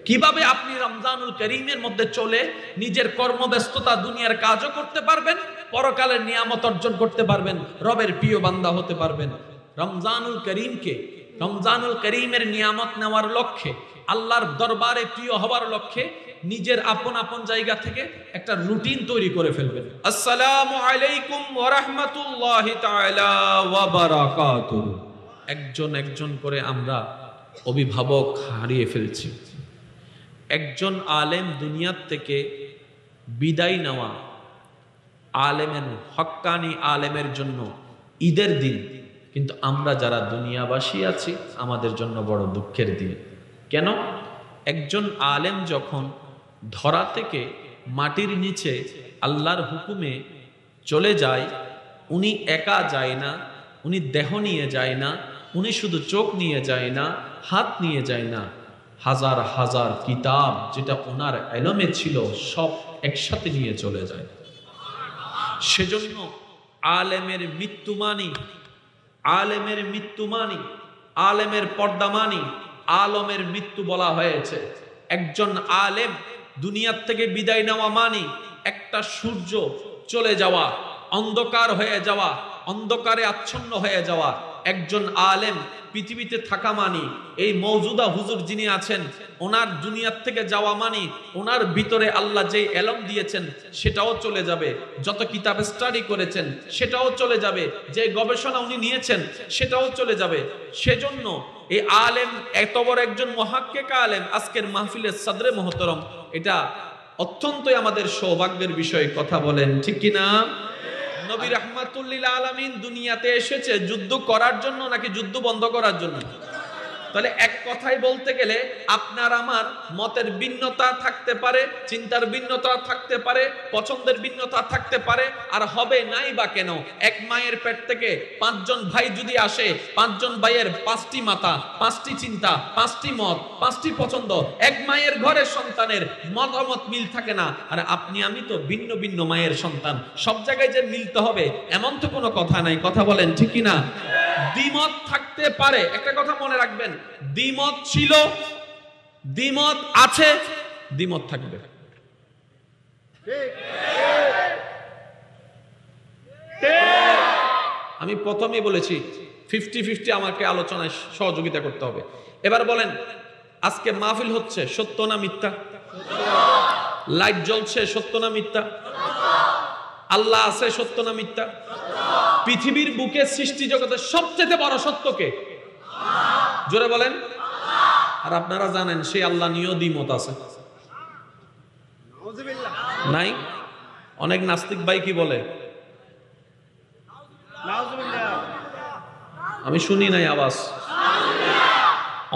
কিভাবে আপনি রমজানুল করিমের মধ্যে চলে নিজের কর্মব্যস্ততা দুনিয়ার কাজও করতে পারবেন, পরকালের নিয়ামত অর্জন করতে পারবেন, রবের প্রিয় বান্দা হতে পারবেন। রমজানুল করিমের নিয়ামত নেওয়ার লক্ষ্যে, আল্লাহর দরবারে প্রিয় হওয়ার লক্ষ্যে নিজের আপন আপন জায়গা থেকে একটা রুটিন তৈরি করে ফেলবেন। আসসালামু আলাইকুম ওয়া রাহমাতুল্লাহি তাআলা ওয়া বারাকাতুহু। একজন একজন করে আমরা অভিভাবক হারিয়ে ফেলছি। একজন আলেম দুনিয়ার থেকে বিদায় নেওয়া, আলেমের হক্কানি আলেমের জন্য ঈদের দিন, কিন্তু আমরা যারা দুনিয়াবাসী আছি আমাদের জন্য বড় দুঃখের দিন। কেন? একজন আলেম যখন ধরা থেকে মাটির নিচে আল্লাহর হুকুমে চলে যায়, উনি একা যায় না, উনি দেহ নিয়ে যায় না, উনি শুধু চোখ নিয়ে যায় না, হাত নিয়ে যায় না, হাজার হাজার কিতাব যেটা ওনার এলমে ছিল সব একসাথে নিয়ে চলে যায়। সেজন্য আলেমের মৃত্যু মানি, আলেমের পর্দা মানি, আলমের মৃত্যু বলা হয়েছে। একজন আলেম দুনিয়ার থেকে বিদায় নেওয়া মানি একটা সূর্য চলে যাওয়া, অন্ধকার হয়ে যাওয়া, অন্ধকারে আচ্ছন্ন হয়ে যাওয়া। একজন আলেম পৃথিবীতে থাকা মানি, এই মওজুদা হুজুর যিনি আছেন ওনার দুনিয়ার থেকে যাওয়া মানি ওনার ভিতরে আল্লাহ যে এলম দিয়েছেন সেটাও চলে যাবে, যত কিতাব স্টাডি করেছেন সেটাও চলে যাবে, যে গবেষণা উনি নিয়েছেন সেটাও চলে যাবে। সেজন্য এই আলেম, এত বড় একজন মুহাক্কিক আলেম আজকের মাহফিলের সদরে মুহতারাম, এটা অত্যন্তই আমাদের সৌভাগ্যের বিষয়। কথা বলেন ঠিক কিনা? নবী রাহমাতুল লিল আলামিন দুনিয়াতে এসেছে যুদ্ধ করার জন্য নাকি যুদ্ধ বন্ধ করার জন্য? তাহলে এক কথাই বলতে গেলে আপনার আমার মতের ভিন্নতা থাকতে পারে, চিন্তার ভিন্নতা থাকতে পারে, পছন্দের ভিন্নতা থাকতে পারে, আর হবে নাই বা কেন? এক মায়ের পেট থেকে পাঁচজন ভাই যদি আসে, পাঁচজন ভাইয়ের পাঁচটি মাথা, পাঁচটি চিন্তা, পাঁচটি মত, পাঁচটি পছন্দ, এক মায়ের ঘরের সন্তানের মতামত মিল থাকে না। আর আপনি আমি তো ভিন্ন ভিন্ন মায়ের সন্তান, সব জায়গায় যে মিলতে হবে এমন তো কোনো কথা নাই। কথা বলেন ঠিক কিনা? দ্বিমত থাকতে পারে, একটা কথা মনে রাখবেন, দ্বিমত ছিল, দ্বিমত আছে, দ্বিমত থাকবে। আমি প্রথমেই বলেছি 50-50 আমাকে আলোচনায় সহযোগিতা করতে হবে। এবার বলেন, আজকে মাহফিল হচ্ছে সত্য না মিথ্যা? লাইট জ্বলছে সত্য না মিথ্যা? আল্লাহ আছে সত্য না মিথ্যা? পৃথিবীর বুকে সৃষ্টি জগতের সবচেয়ে বড় সত্যকে জোরে বলেন। আর আপনারা জানেন সেই আল্লাহ নিয়েও দ্বিমত আছে নাই? অনেক নাস্তিক ভাই কি বলে আমি শুনি নাই আওয়াজ।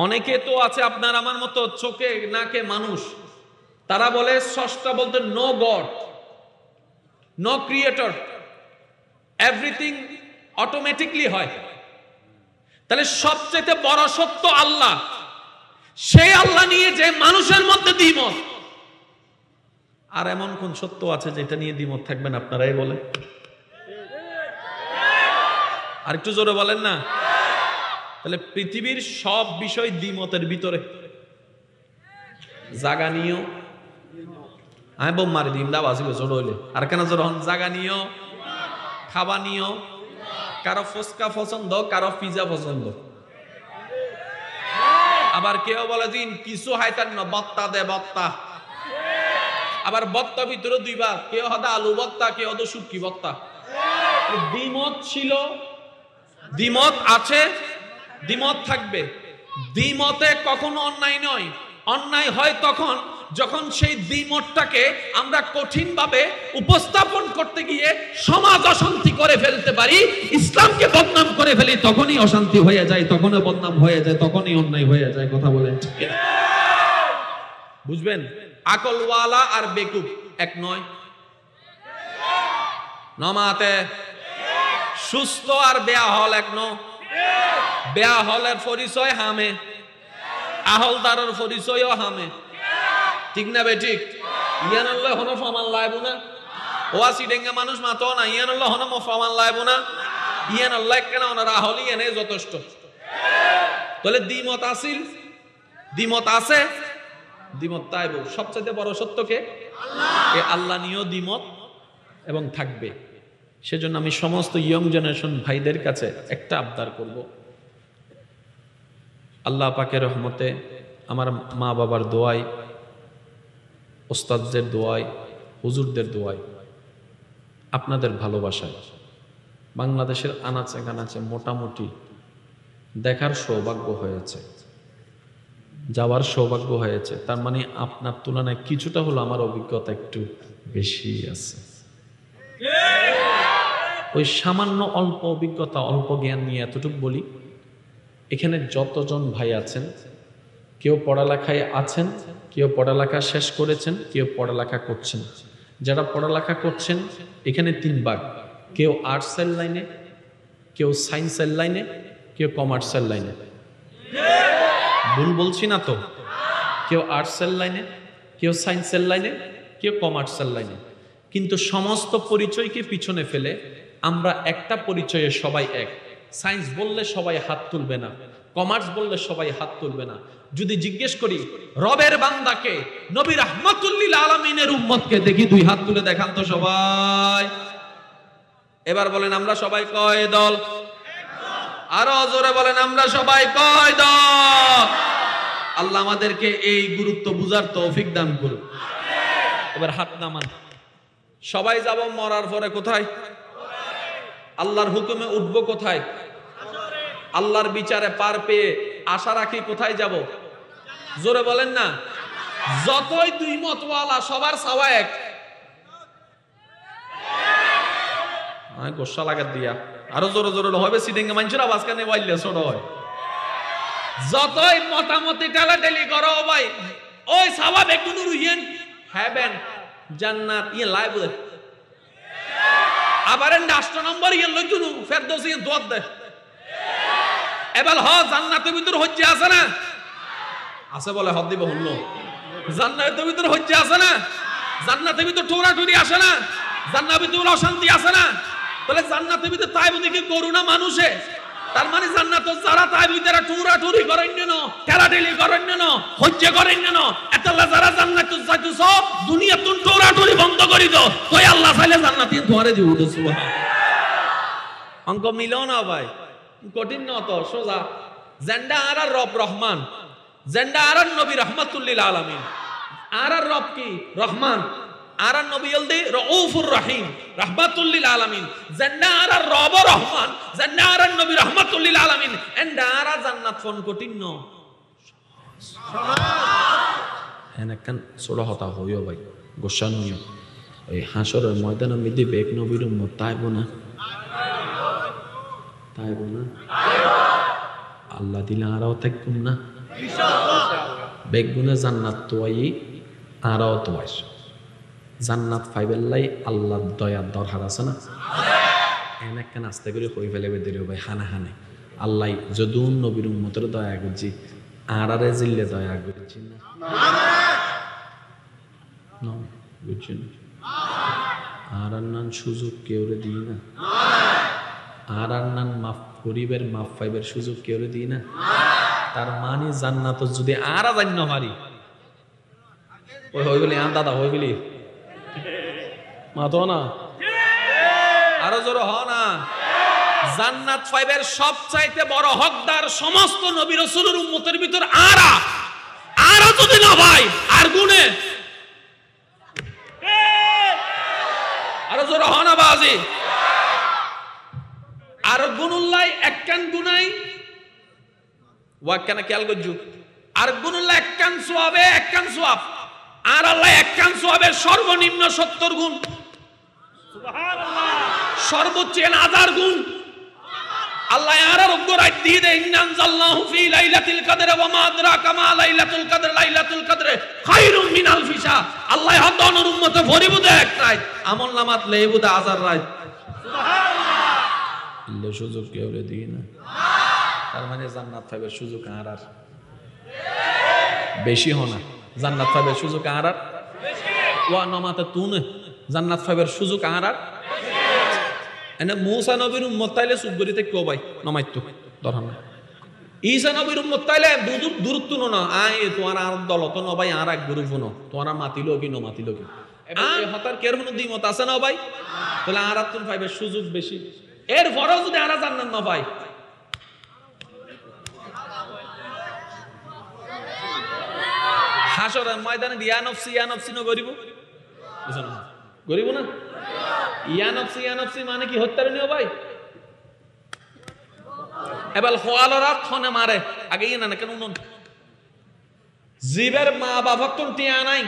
অনেকে তো আছে আপনার আমার মতো চোখে নাকে মানুষ, তারা বলে স্রষ্টা বলতে no god, no creator, everything automatically হয়। তাহলে সবচেয়ে বড় সত্য আল্লাহ, সেই আল্লাহ নিয়ে যে মানুষের মধ্যে দ্বিমত, আর এমন কোন সত্য আছে যেটা নিয়ে দ্বিমত থাকবেন? আপনারাই বলেন, আর একটু জোরে বলেন না। তাহলে পৃথিবীর সব বিষয় দ্বিমতের ভিতরে। জাগা নিয়েও আমি বোম মারি দিম দা বাসিবে জোর হইলে, আর কেন জোর হন? জাগা নিয়েও, খাবা নিয়েও, কারো ফুচকা পছন্দ, কারো পিজা পছন্দ। আবার কেউ বলে দিন কিছু হাইতার না বত্তা দে বত্তা, আবার বত্তা ভিতরে দুইবার, কেউ হয়তো আলু বত্তা, কেউ হয়তো শুটকি বত্তা। দ্বিমত ছিল, দ্বিমত আছে, দ্বিমত থাকবে। দ্বিমতে কখনো অন্যায় নয়, অন্যায় হয় তখন যখন সেই দ্বিমতটাকে আমরা কঠিনভাবে উপস্থাপন করতে গিয়ে সমাজ অশান্তি করে ফেলতে পারি, ইসলামকে বদনাম করে ফেলি, তখনই অশান্তি হয়ে যায়, তখনই বদনাম হয়ে যায়, তখনই অন্যায় হয়ে যায়। কথা বলেন বুঝবেন? আকলওয়ালা আর বেকুব এক নয়। নমাতে সুস্থ আর বেআহল এক নয়। বেআহলের পরিচয় হামে, আহলদারের পরিচয়ও হামে। ঠিক না বে ঠিক? ইয়ান আল্লাহ হন ফমান লাইব না, ওয়াসি ডেঙ্গা মানুষ মাতো না, ইয়ান আল্লাহ হন ফমান লাইব না, ইয়ান আল্লাহ কেন ওনারা আহলি এনে যথেষ্ট। তাহলে দ্বিমত আসিল, দ্বিমত আছে, দ্বিমত তাইব। সবচেয়ে বড় সত্যকে আল্লাহ, আল্লাহ নিয়েও দ্বিমত এবং থাকবে। সেজন্য আমি সমস্ত ইয়ং জেনারেশন ভাইদের কাছে একটা আবদার করব, আল্লাহ পাকের রহমতে, আমার মা বাবার দোয়ায়, ওস্তাদদের দোয়ায়, হুজুরদের দোয়ায়, আপনাদের ভালোবাসায় বাংলাদেশের আনাচে কানাচে মোটামুটি দেখার সৌভাগ্য হয়েছে, যাওয়ার সৌভাগ্য হয়েছে। তার মানে আপনার তুলনায় কিছুটা হলো আমার অভিজ্ঞতা একটু বেশি আছে। ওই সামান্য অল্প অভিজ্ঞতা, অল্প জ্ঞান নিয়ে এতটুকু বলি, এখানে যতজন ভাই আছেন, কেউ পড়ালেখায় আছেন, কেউ পড়ালেখা শেষ করেছেন, কেউ পড়ালেখা করছেন। যারা পড়ালেখা করছেন এখানে 3 ভাগ, কেউ আর্টসের লাইনে, কেউ সায়েন্সের লাইনে, কেউ কমার্সের লাইনে। ভুল বলছি না তো? কেউ আর্টসের লাইনে, কেউ সায়েন্সের লাইনে, কেউ কমার্সের লাইনে। কিন্তু সমস্ত পরিচয়কে পিছনে ফেলে আমরা একটা পরিচয়ে সবাই এক। সায়েন্স বললে সবাই হাত তুলবে না, কমার্স বললে সবাই হাত তুলবে না। যদি জিজ্ঞেস করি রবের বান্দাকে, নবী রাহমাতুল লিল আলামিনের উম্মতকে, দেখি 2 হাত তুলে দেখান তো সবাই। এবার বলেন আমরা সবাই কয় দল? আরো জোরে বলেন আমরা সবাই কয় দল? আল্লাহ আমাদেরকে এই গুরুত্ব বুঝার তৌফিক দান করুন। এবার হাত নামান। সবাই যাব মরার পরে কোথায়? আল্লাহর হুকুমে উঠবো কোথায়? আল্লাহর বিচারে পার পেয়ে আশা রাখি কোথায় যাব? জোরে বলেন না। যতই 2 মতওয়ালা, সবার চাওয়া এক। গোসা লাগাত দিয়া আরো জোরে জোরে হবে, সিডিংয়ে মানুষের আওয়াজ কানে ওয়াইলে ছোট হয়। যতই মতামতি টেলাটেলি করো ভাই, ওই সাওয়াব একটু রুহিয়েন হ্যাবেন জান্নাত ইয়ে লাইব দে, আবার 8 নম্বর ইয়ে লইতুনু ফেরদৌস ইয়ে দোয়াত দে। এবার হ জান্নাতের ভিতর হজ্জে আছে না? আছে বলে হদ দিব হুল্লো। জান্নাতের ভিতর হজ্জে আছে না? জান্নাতের ভিতর ঠোরাঠুরি আসে না? জান্নাতের ভিতর অশান্তি আছে না? তাহলে জান্নাতের ভিতর তাই বুঝি করুণা মানুষে। তার মানে জান্নাত যারা তাই ভিতরে ঠোরাঠুরি করেন না, ঠেলাঠেলি করেন না, হজ্জে করেন না, এতলা যারা জান্নাত যাইতেছ দুনিয়া তুন ঠোরাঠুরি বন্ধ করি দাও, কই আল্লাহ চাইলে জান্নাতে ধরে দিব। সুবহান। অঙ্ক মিলো না ভাই, কঠিন না তো, সোজা। জেন্ডা আর রব রহমান, জেন্ডা আর নবী রাহমাতুল লিল আলামিন। আর রব কি? রহমান। আর নবী হলদি রউফুর রহিম, রাহমাতুল লিল আলামিন। জেন্ডা আর রব রহমান, জেন্ডা আর নবী রাহমাতুল লিল আলামিন। এন্ডা আর জান্নাত ফোন কঠিন ন। সুবহান। এনকান ছোড় হতা হইও ভাই, গোসান হইও। এই হাসরের ময়দানে মিদি বেক নবীর উম্মত তাইব না, তাইব না। আল্লাহ দিলে আরাও থাকুন না বেগুনে জান্নাত তোয়াই, আরাও তোয়াইস জান্নাত ফাইবেল্লাই আল্লাহর দয়ার দরকার আছে না? এনেকেন আস্তে করে হই ফেলে বেদিও ভাই হানা হানে। আল্লাহ যদুন নবীর উম্মতের দয়া করছি, আরারে জিল্লে দয়া করছি না, বুঝছেন? আর নান সুযোগ কেউরে দিই না, আর নান মাফ গরিবের মাফ পাইবের সুযোগ কেউরে দিই না। তার মানে জান্নাত যদি আরা জান্য পারি, ওই হই বলি আর দাদা হই বলি মাতো না, আরো জোর হ না। জান্নাত পাইবের সবচাইতে বড় হকদার সমস্ত নবী রাসূলের উম্মতের ভিতর আরা, আরা যদি না ভাই আর গুণে, আরো জোর হ না বাজি। আর গুণুল্লাহ একখান গুনাই ওয়াক্কানা খেয়াল করজু। আর গুণুল্লাহ একখান সোয়াবে একখান সোয়াব, আর আল্লাহ একখান সোয়াবের সর্বনিম্ন 70 গুণ, সর্বোচ্চ 1000 গুণ। আল্লাহ আর রব্বুর রাত দিয়ে দেন, ইনজাল্লাহু ফি লাইলাতুল কদর ওয়া মা আদরাকা মা লাইলাতুল কদর, লাইলাতুল কদর খায়রুম মিন আলফি শাহ। আল্লাহ হদনের উম্মতে ভরিবুদে এক রাত, আমল নামাত লেবুদে 1000 রাত। সুবহানাল্লাহ। ইল্লে সুযোগ কেউরে দিই না। তার মানে জান্নাত পাইবার সুযোগ আর আর বেশি হনা। জান্নাত পাইবার সুযোগ আর আর ওয়া নামাতে তুন জান্নাত পাইবার সুযোগ আর আর। এনে মুসা নবীর উম্মত তাইলে সুগরিতে কেউ ভাই নমাইতো দরকার না। ঈসা নবীর উম্মত তাইলে দূরত্ব না আয় তোমার আর দল তো না ভাই আর এক গ্রুপ না তোমার মাতিলো কি না মাতিলো কি এই হতার কের কোনো দ্বিমত আছে না ভাই তাহলে আর তুন পাইবে সুযোগ বেশি এর পরেও যদি আর জান্নাত না পাই হাসরের ময়দানে ইয়া নফসি না গরিব বুঝছেন না গরিব না ইয়া নফসি মানে কি হত্যা নিও ভাই এবার হওয়ালরা থনে মারে আগে ইয়ে না কেন উনুন জীবের মা বাবা তো টিয়া নাই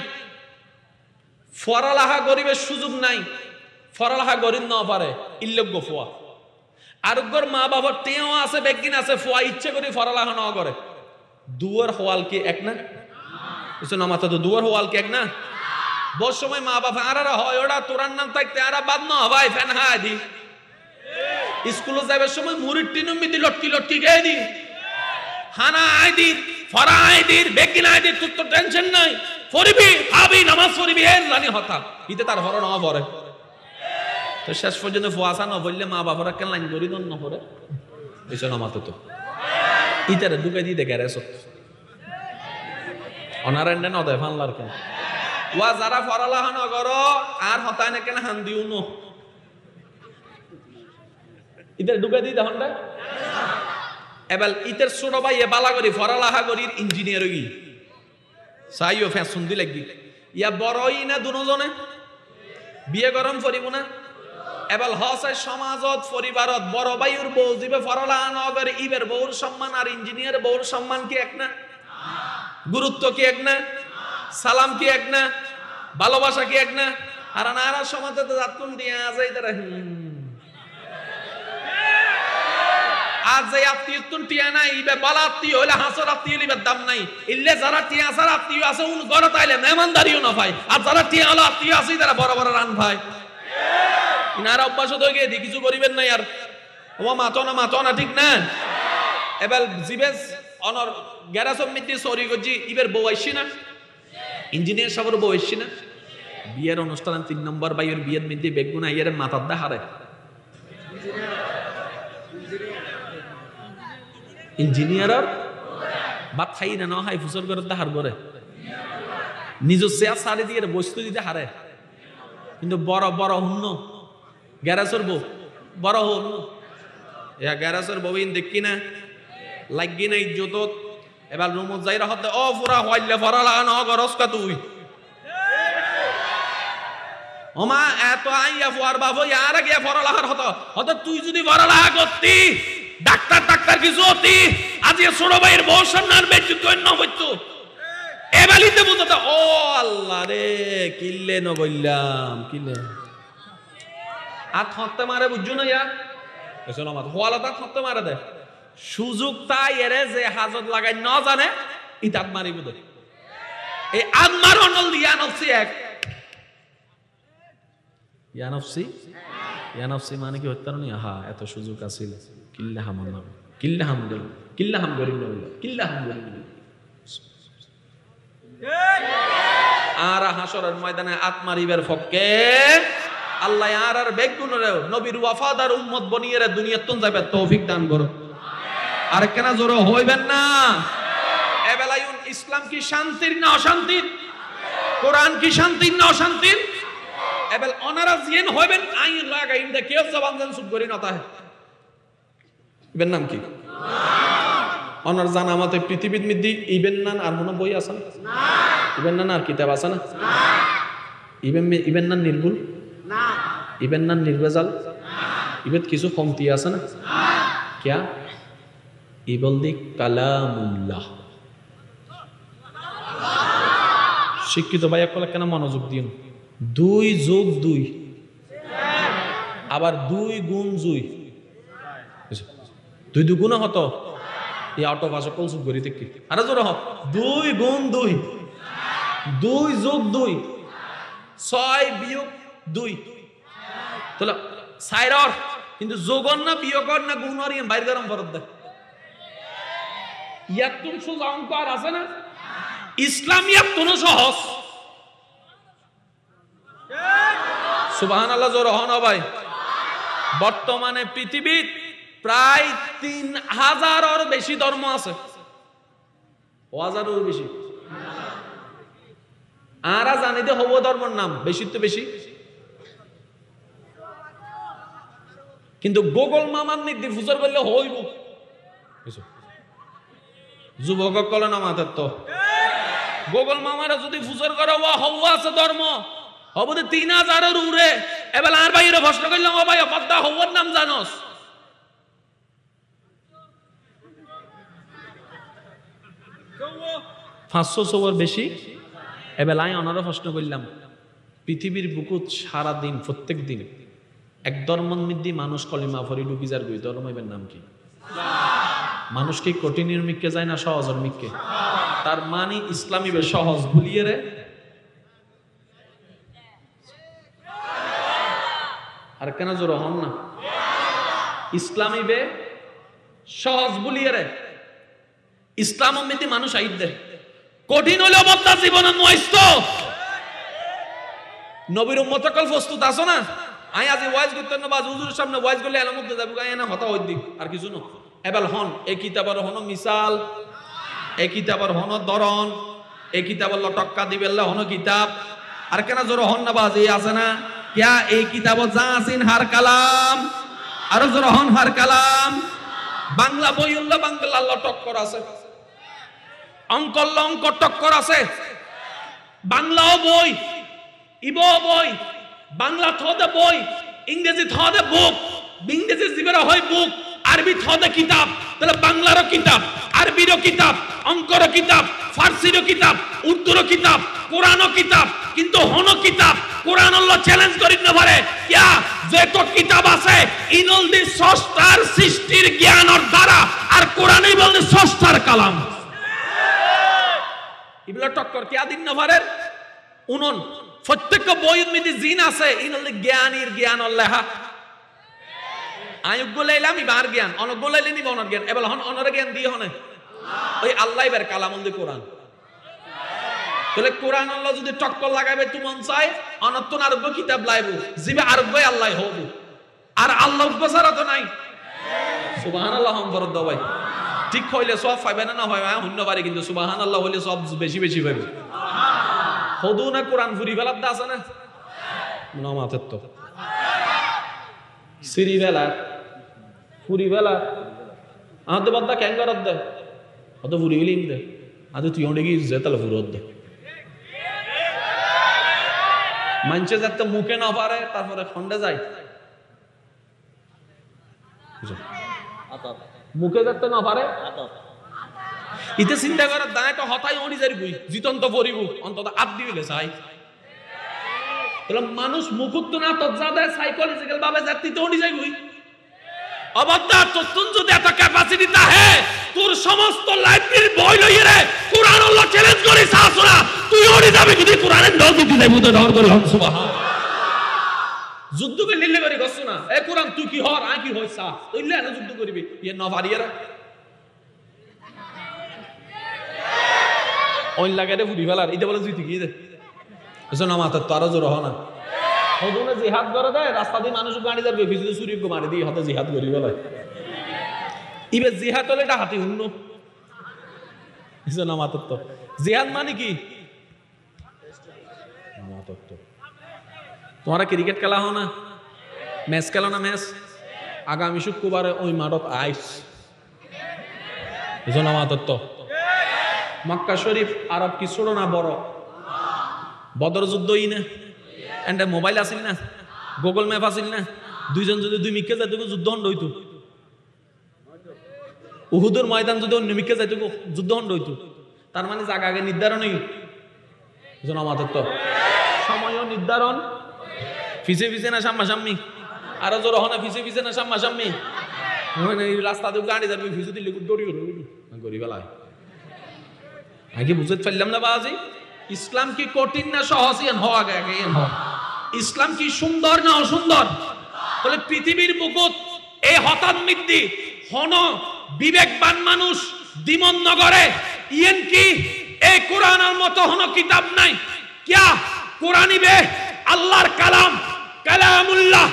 ফরালাহা গরিবের সুযোগ নাই ফরালাহা গরিব না পারে ইল্লজ্ঞ ফোয়া আরোগ্যর মা বাবার টিয়াও আছে বেগিন আছে ফোয়া ইচ্ছে করে ফরালাহা না করে দুয়ার হওয়াল কি এক না বুঝছো না মাথা তো দুয়ার হওয়াল কি এক না বহু সময় মা বাবা আরারা হয় ওরা তোরার নাম থাকতে আরা বাদ না ভাই ফ্যান হাই দি স্কুলে যাবার সময় মুড়ির টিনমিতি লটকি গেয়ে দি হানা আইদি ফরা আইদির বেগিন আইদির তুই তো টেনশন নাই পড়বি খাবি নামাজ পড়বি এর জানি হতা ইতে তার হর না পড়ে তো শেষ পর্যন্ত ফুয়াসা না বললে মা বাবারা কেন লাইন করি দন না পড়ে এসে নামাতে তো ইতারে ঢুকে দিতে গেরেছ অনারেন্ডে ন দেয় ফানলার কেন ওয়া যারা ফরালাহা না করো আর হতায় না কেন হান দিও ন ইতারে ঢুকে দিই তখন এবার ইতের ছোট ভাই এ বালা করি ফরালাহা করি ইঞ্জিনিয়ার গি চাইও ফ্যাশন দি লাগবি ইয়া বড়ই না দুজনে বিয়ে গরম করিব না এবার হসাই সমাজত পরিবারত বড় ভাইয়ের বউ দিবে ফরালাহা না করে ইবের বউর সম্মান আর ইঞ্জিনিয়ার বউর সম্মান কি এক না গুরুত্ব কি এক না সালাম কি এক না ভালোবাসা কি এক না আর নারা সমাজে তো যাতুন দিয়া যায় তারা আজ যে আত্মীয় তুন টিয়া নাই ইবে বালা আত্মীয় হইলে হাসর আত্মীয় লিবে দাম নাই ইল্লে যারা টিয়া আসার আত্মীয় আছে উন ঘরে তাইলে মেহমানদারিও না ভাই আর যারা টিয়া হলো আত্মীয় আছে তারা বড় বড় রান ভাই ইনারা অভ্যাস হয়ে গিয়ে কিছু করিবেন না আর ও মাতো না ঠিক না এবার জিবেস অনর গ্যারাসম মিতি সরি গজি ইবের বউ আইছি না ইঞ্জিনিয়ার সাবর বউ আইছি না বিয়ের অনুষ্ঠান 3 নম্বর বাইয়ের বিয়ের মিতি বেগুনা ইয়ের মাথার দা হারে ইঞ্জিনিয়ার বাপ খাই না হাই ফুসর করে হার করে নিজ চেয়ার সারি দিয়ে বস্তু দিতে হারে কিন্তু বড় হুন্ন গ্যারাসের বউ বড় হন গ্যারাসের বউইন দেখি না লাগি না ইজ্জত এবার রুমত যাই হতে ও পুরা হইলে ফরালা ন গরস কা তুই ওমা এত আইয়া ফুয়ার বাবু আর আগে ফরালাহার হতো তুই যদি ফরালাহা করতি ডাক্তার কি জোতি আজ এ ছোট ভাইয়ের বউ সামনার বেজ্জত কইন না হইতো এবালিতে বুঝতে ও আল্লাহ রে কিল্লে ন বললাম কিল্লে আর থতে মারে বুঝছো না ইয়া এসো না মাথা হওয়ালা তা থতে মারে দে সুযোগ তাই এরে যে হাজত লাগাই ন জানে ইতাত মারিব দে এই আম্মার অনল দিয়া নফসি এক ইয়ানফসি মানে কি হত্যা নয় হা এত সুযোগ আছিল কিল্লাহাম নাম কিল্লাহাম গরিব নবী কিল্লাহাম গরিব আর হাসরের ময়দানে আত্মারিবের ফককে আল্লাহ আর বেগুনরে নবীর ওয়াফাদার উম্মত বনিয়ে দুনিয়াত তুন যাবে তৌফিক দান করো আর কেন জোরে হইবেন না এবেলায়ুন ইসলাম কি শান্তির না অশান্তির কোরআন কি শান্তির না অশান্তির এবেল অনারা জিয়েন হইবেন আইন লাগাই ইনদা কেউ জবান দেন সুদ করি নতা ইবেন নাম কি অনার জানা মতে পৃথিবীর মধ্যে ইবেন নান আর কোনো বই আছে না ইবেন নান আর কিতাব আছে না ইবেন নান নির্ভুল না ইবেন নান নির্ভেজাল ইবেত কিছু কমতি আছে না क्या ইবল দি কালামুল্লাহ শিক্ষিত ভাই একলা কেন মনোযোগ দিন 2 যোগ 2 আবার 2 গুণ 2 দুগুণ হতো এই অটো ভাষা কোন সুখ করি দেখি আরে জোরে হ 2 গুণ 2 2 যোগ 2 6 বিয়োগ 2 তাহলে সাইরর কিন্তু যোগন না বিয়োগন না গুণর ইন বাইর গরম ফরত দে ইয়াতুন সোজা অঙ্ক আর আছে না ইসলাম ইয়াতুন সহজ সুবহানাল্লাহ জোরে হন ভাই বর্তমানে পৃথিবীর প্রায় 3000-এর বেশি ধর্ম আছে। 1000-এর বেশি। আরা জানিতে হব ধর্মের নাম বেশি তো বেশি, কিন্তু গোগল মামার নির্দি ফুজর করলে হইব। যুবক কলে না মাথার তো গোগল মামারা যদি ফুজর করে হওয়া আছে ধর্ম হব 3000-এর উড়ে। এবার আর ভাইয়ের প্রশ্ন করলাম, ও ভাই পদ্মা হওয়ার নাম জানোস? 500 বেশি। এবার আমি ওনারা প্রশ্ন করলাম, পৃথিবীর বুকুত সারাদিন প্রত্যেক দিন এক ধর্মের মধ্যে মানুষ কলিমা ফরি ঢুকি যার গই ধর্মের নাম কি? মানুষ কি কঠিনের মিককে যায় না সহজের মিককে? তার মানে ইসলামী বে সহজ ভুলিয়ে রে। আর কেন জোর হন না? ইসলামী বে সহজ ভুলিয়ে রে। ইসলাম মধ্যে মানুষ আইদ দেয় কঠিন হলে অবস্থা জীবনের নয়স্ত নবীর উম্মত কল প্রস্তুত আছো না? আই আজি ওয়াজ করতে না বাজ হুজুরের সামনে ওয়াজ করলে এর মধ্যে যাবো গায় না হতা হই দিক আর কিছু না। এবার হন এই কিতাবের হন মিসাল, এই কিতাবের হন দরন, এই কিতাবের লটক্কা দিবেল্লা হন কিতাব। আর কেন জোর হন না বাজ এই আছে না কিয়া এই কিতাব যা আছেন হার কালাম, আর জোর হন হার কালাম। বাংলা বই উল্লা বাংলা লটক্কর আছে, অঙ্ক অঙ্ক টক্কর আছে। বাংলাও বই, ইবো বই, বাংলা থদে বই, ইংরেজি থদে বুক, ইংরেজি জিবেরা হয় বুক, আরবি থদে কিতাব। তাহলে বাংলারও কিতাব, আরবিরও কিতাব, অঙ্করও কিতাব, ফার্সিরও কিতাব, উর্দুরও কিতাব, কোরআনও কিতাব। কিন্তু হনো কিতাব কোরআন আল্লাহ চ্যালেঞ্জ করি না পারে কিয়া যত কিতাব আছে ইনল দি সষ্টার সৃষ্টির জ্ঞানের দ্বারা, আর কোরআনই বলতে সষ্টার কালাম। ইবলা টক্কর কে আদিন নভারের উনন প্রত্যেক বইয়ের মধ্যে জিন আছে ইনল জ্ঞানীর জ্ঞান আল্লাহ। আয়ুগ লাইলাম ইবার জ্ঞান অনগ লাইলেন ইবা অনর জ্ঞান। এবার হন অনর জ্ঞান দিয়ে হনে ওই আল্লাহ ইবার কালাম দি কোরআন। তাহলে কোরআন আল্লাহ যদি টক্কর লাগাবে তু মন চাই অনত্তন আরব্য কিতাব লাইবো জিবে আরব্য আল্লাহ হব আর আল্লাহ উপসারা তো নাই। সুবহানাল্লাহ হম ফরদ ভাই ঠিক হইলে সব পাইবে না হয় শূন্য পারে, কিন্তু সুবহানাল্লাহ হইলে সব বেশি বেশি পাইবে। হদু না কোরআন ফুরি বেলার দা আছে না নমাতের তো সিরি বেলা ফুরি বেলা আহতে বাদ্দা ক্যাং করত দে হতো ফুরি গেলিম দে আদে তুই অনেক যে তাহলে ফুরত দে মানছে যাতে মুখে না পারে তারপরে খন্ডে যায় মুখে যাতে না পারে ইতে চিন্তা করে দায় তো হতাই অড়ি যাই বই জিতন্ত পরিব অন্তত আপ দিলে চাই। তাহলে মানুষ মুখুত না তো যা দেয় সাইকোলজিক্যাল ভাবে জাতিতে অড়ি যাই বই অবদ্ধা তোর যদি এত ক্যাপাসিটি তাহে তোর সমস্ত লাইব্রেরি বই লইয়ে রে কোরআন আল্লাহ চ্যালেঞ্জ করে সাসরা তুই অড়ি যাবে যদি কোরআনের দল দিতে নাই বুঝে ধর করে হন সুবহান। যুদ্ধ কে লিলে করে গছ না এ কোরআন তুই কি হর আ কি হইছা তুইলে না যুদ্ধ করবি ইয়ে না পারিয়েরা ওই লাগারে ফুরি ফেলার এটা বলে তুই কি দে এসো না মাথা তো আরো জোর হ না হদুনে জিহাদ করে দেয় রাস্তা দিয়ে মানুষ গাড়ি যাবে ফিজিতে চুরি মারি দিয়ে হাতে জিহাদ করি বেলায় ইবে জিহাদ হলে এটা হাতি হুন্ন এসো না মাথা তো জিহাদ মানে কি মাথা তো তোমরা ক্রিকেট খেলা হো না ম্যাচ খেলো না ম্যাচ আগামী শুক্রবারে ওই মাঠত আইস এসো না মাথা তো মক্কা শরীফ আরব কি ছোট না বড় বদর যুদ্ধই না এন্ড মোবাইল আসিল না গুগল ম্যাপ আসিল না দুইজন যদি দুই মিকে যাইতে যুদ্ধ হন্ড হইতো উহুদের ময়দান যদি অন্য মিকে যাইতে যুদ্ধ হন্ড হইতো তার মানে জায়গা আগে নির্ধারণই জনমাতর তো সময় নির্ধারণ ফিসে ফিসে না সাম্মাসাম্মি আরো জোর হনা ফিসে ফিসে না সাম্মাসাম্মি রাস্তা দিয়ে গাড়ি যাবে ফিসে দিলে দৌড়ি গড়ি বেলায় আগে বুঝতে পারলাম না বাজি ইসলাম কি কঠিন না সহজ হওয়া আগে ইসলাম কি সুন্দর না অসুন্দর? বলে পৃথিবীর বুকুত এই হঠাৎ মৃত্যু হন বিবেকবান মানুষ দিমন নগরে ইয়েন কি এই কোরআনের মতো হন কিতাব নাই কিয়া কোরআনই বে আল্লাহর কালাম কালামুল্লাহ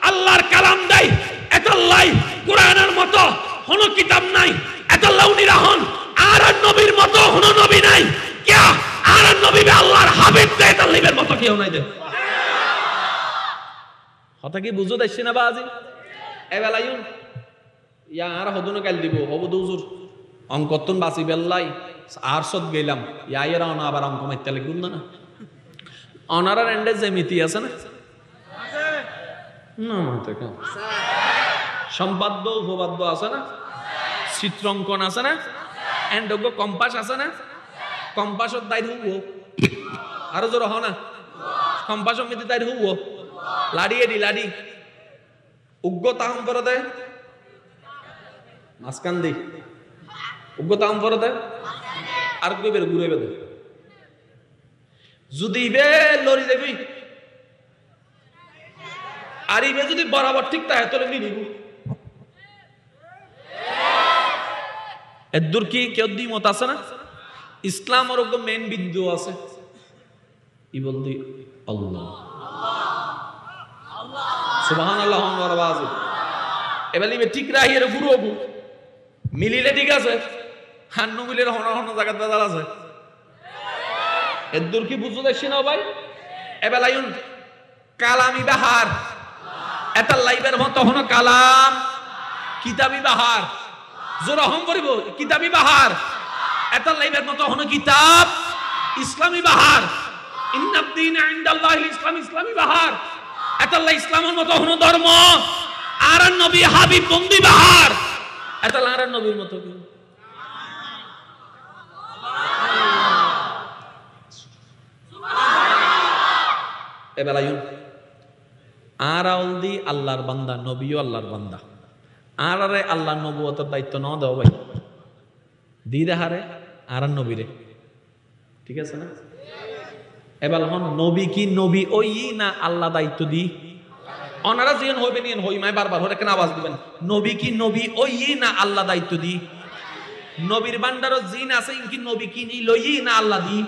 আল্লাহর কালাম দেয় এতাল্লাই কোরআনের মতো কোন কিতাব নাই, এতাল্লাহ উনিরা হন আর নবীর মতো কোন নবী নাই। কিয়া আর নবী আল্লাহর হাবিব তে এতাল্লাহের মতো কেউ নাই দে। কথা কি বুঝো দেখছি না বাজি? এবেলায়ুন ইয়া আর হদুন কাল দিব হবুদ হুজুর অঙ্কতন বাসি বেল্লাই আর সদ গেলাম ইয়া এরা না আবার অঙ্ক মাইতে লিখুন না অনারার এন্ডে যেমিতি আছে না না মাতে কেন সম্পাদ্য উপপাদ্য আছে না, চিত্রাঙ্কন আছে না, এন্ডগ কম্পাস আছে না, কম্পাসত দাই হুবো আরো জোর হ না, কম্পাস মিতি দাই হুবো লাড়ি এডি লাড়ি উগ্র তাহম করে দেয় মাঝখান দি উগ্র তাহম করে দেয় আর কই বের ঘুরে বেদে যদি বে লড়ি দেবি আর ইবে যদি বরাবর ঠিক থাকে তাহলে নিব এর দূর কি কেউ দ্বিমত আছে না? ইসলাম ওর মেন বিন্দু আছে ই বলদি আল্লাহ সুবহানাল্লাহ ওয়া বারাকাতু এবারে ইবে ঠিক রাহি এর গুরু হবু মিলিলে ঠিক আছে হান্নু মিলের হন হন জায়গা দাদা আছে এর দূর কি বুঝো দেখছি না ভাই? এবারে আইন কালামি বাহার এটা লাইবের মতো হন কালাম কিতাবি বাহার জোর হম করিব কিতাবি বাহার এটা লাইবের মতো হন কিতাব ইসলামী বাহার ইন্নাদ-দীন ইনদাল্লাহিল ইসলাম ইসলামী বাহার এটা লাই ইসলামের মতো হন ধর্ম আর নবী হাবিব বন্দি বাহার এটা আর নবীর মতো কি এবেলা ইউন আর আউলদি আল্লাহর বান্দা নবীও আল্লাহর বান্দা আর আরে আল্লাহ নবুয়তের দায়িত্ব ন দাও ভাই দি দেহারে আর নবীরে ঠিক আছে না? এবার হন নবী কি নবী ওই না আল্লাহ দায়িত্ব দি অনারা যেন হইবেন ইন হই মাই বারবার হরে কেন আওয়াজ দিবেন নবী কি নবী ওই না আল্লাহ দায়িত্ব দি নবীর বান্দারও জিন আছে ইনকি নবী কি নি লই না আল্লাহ দি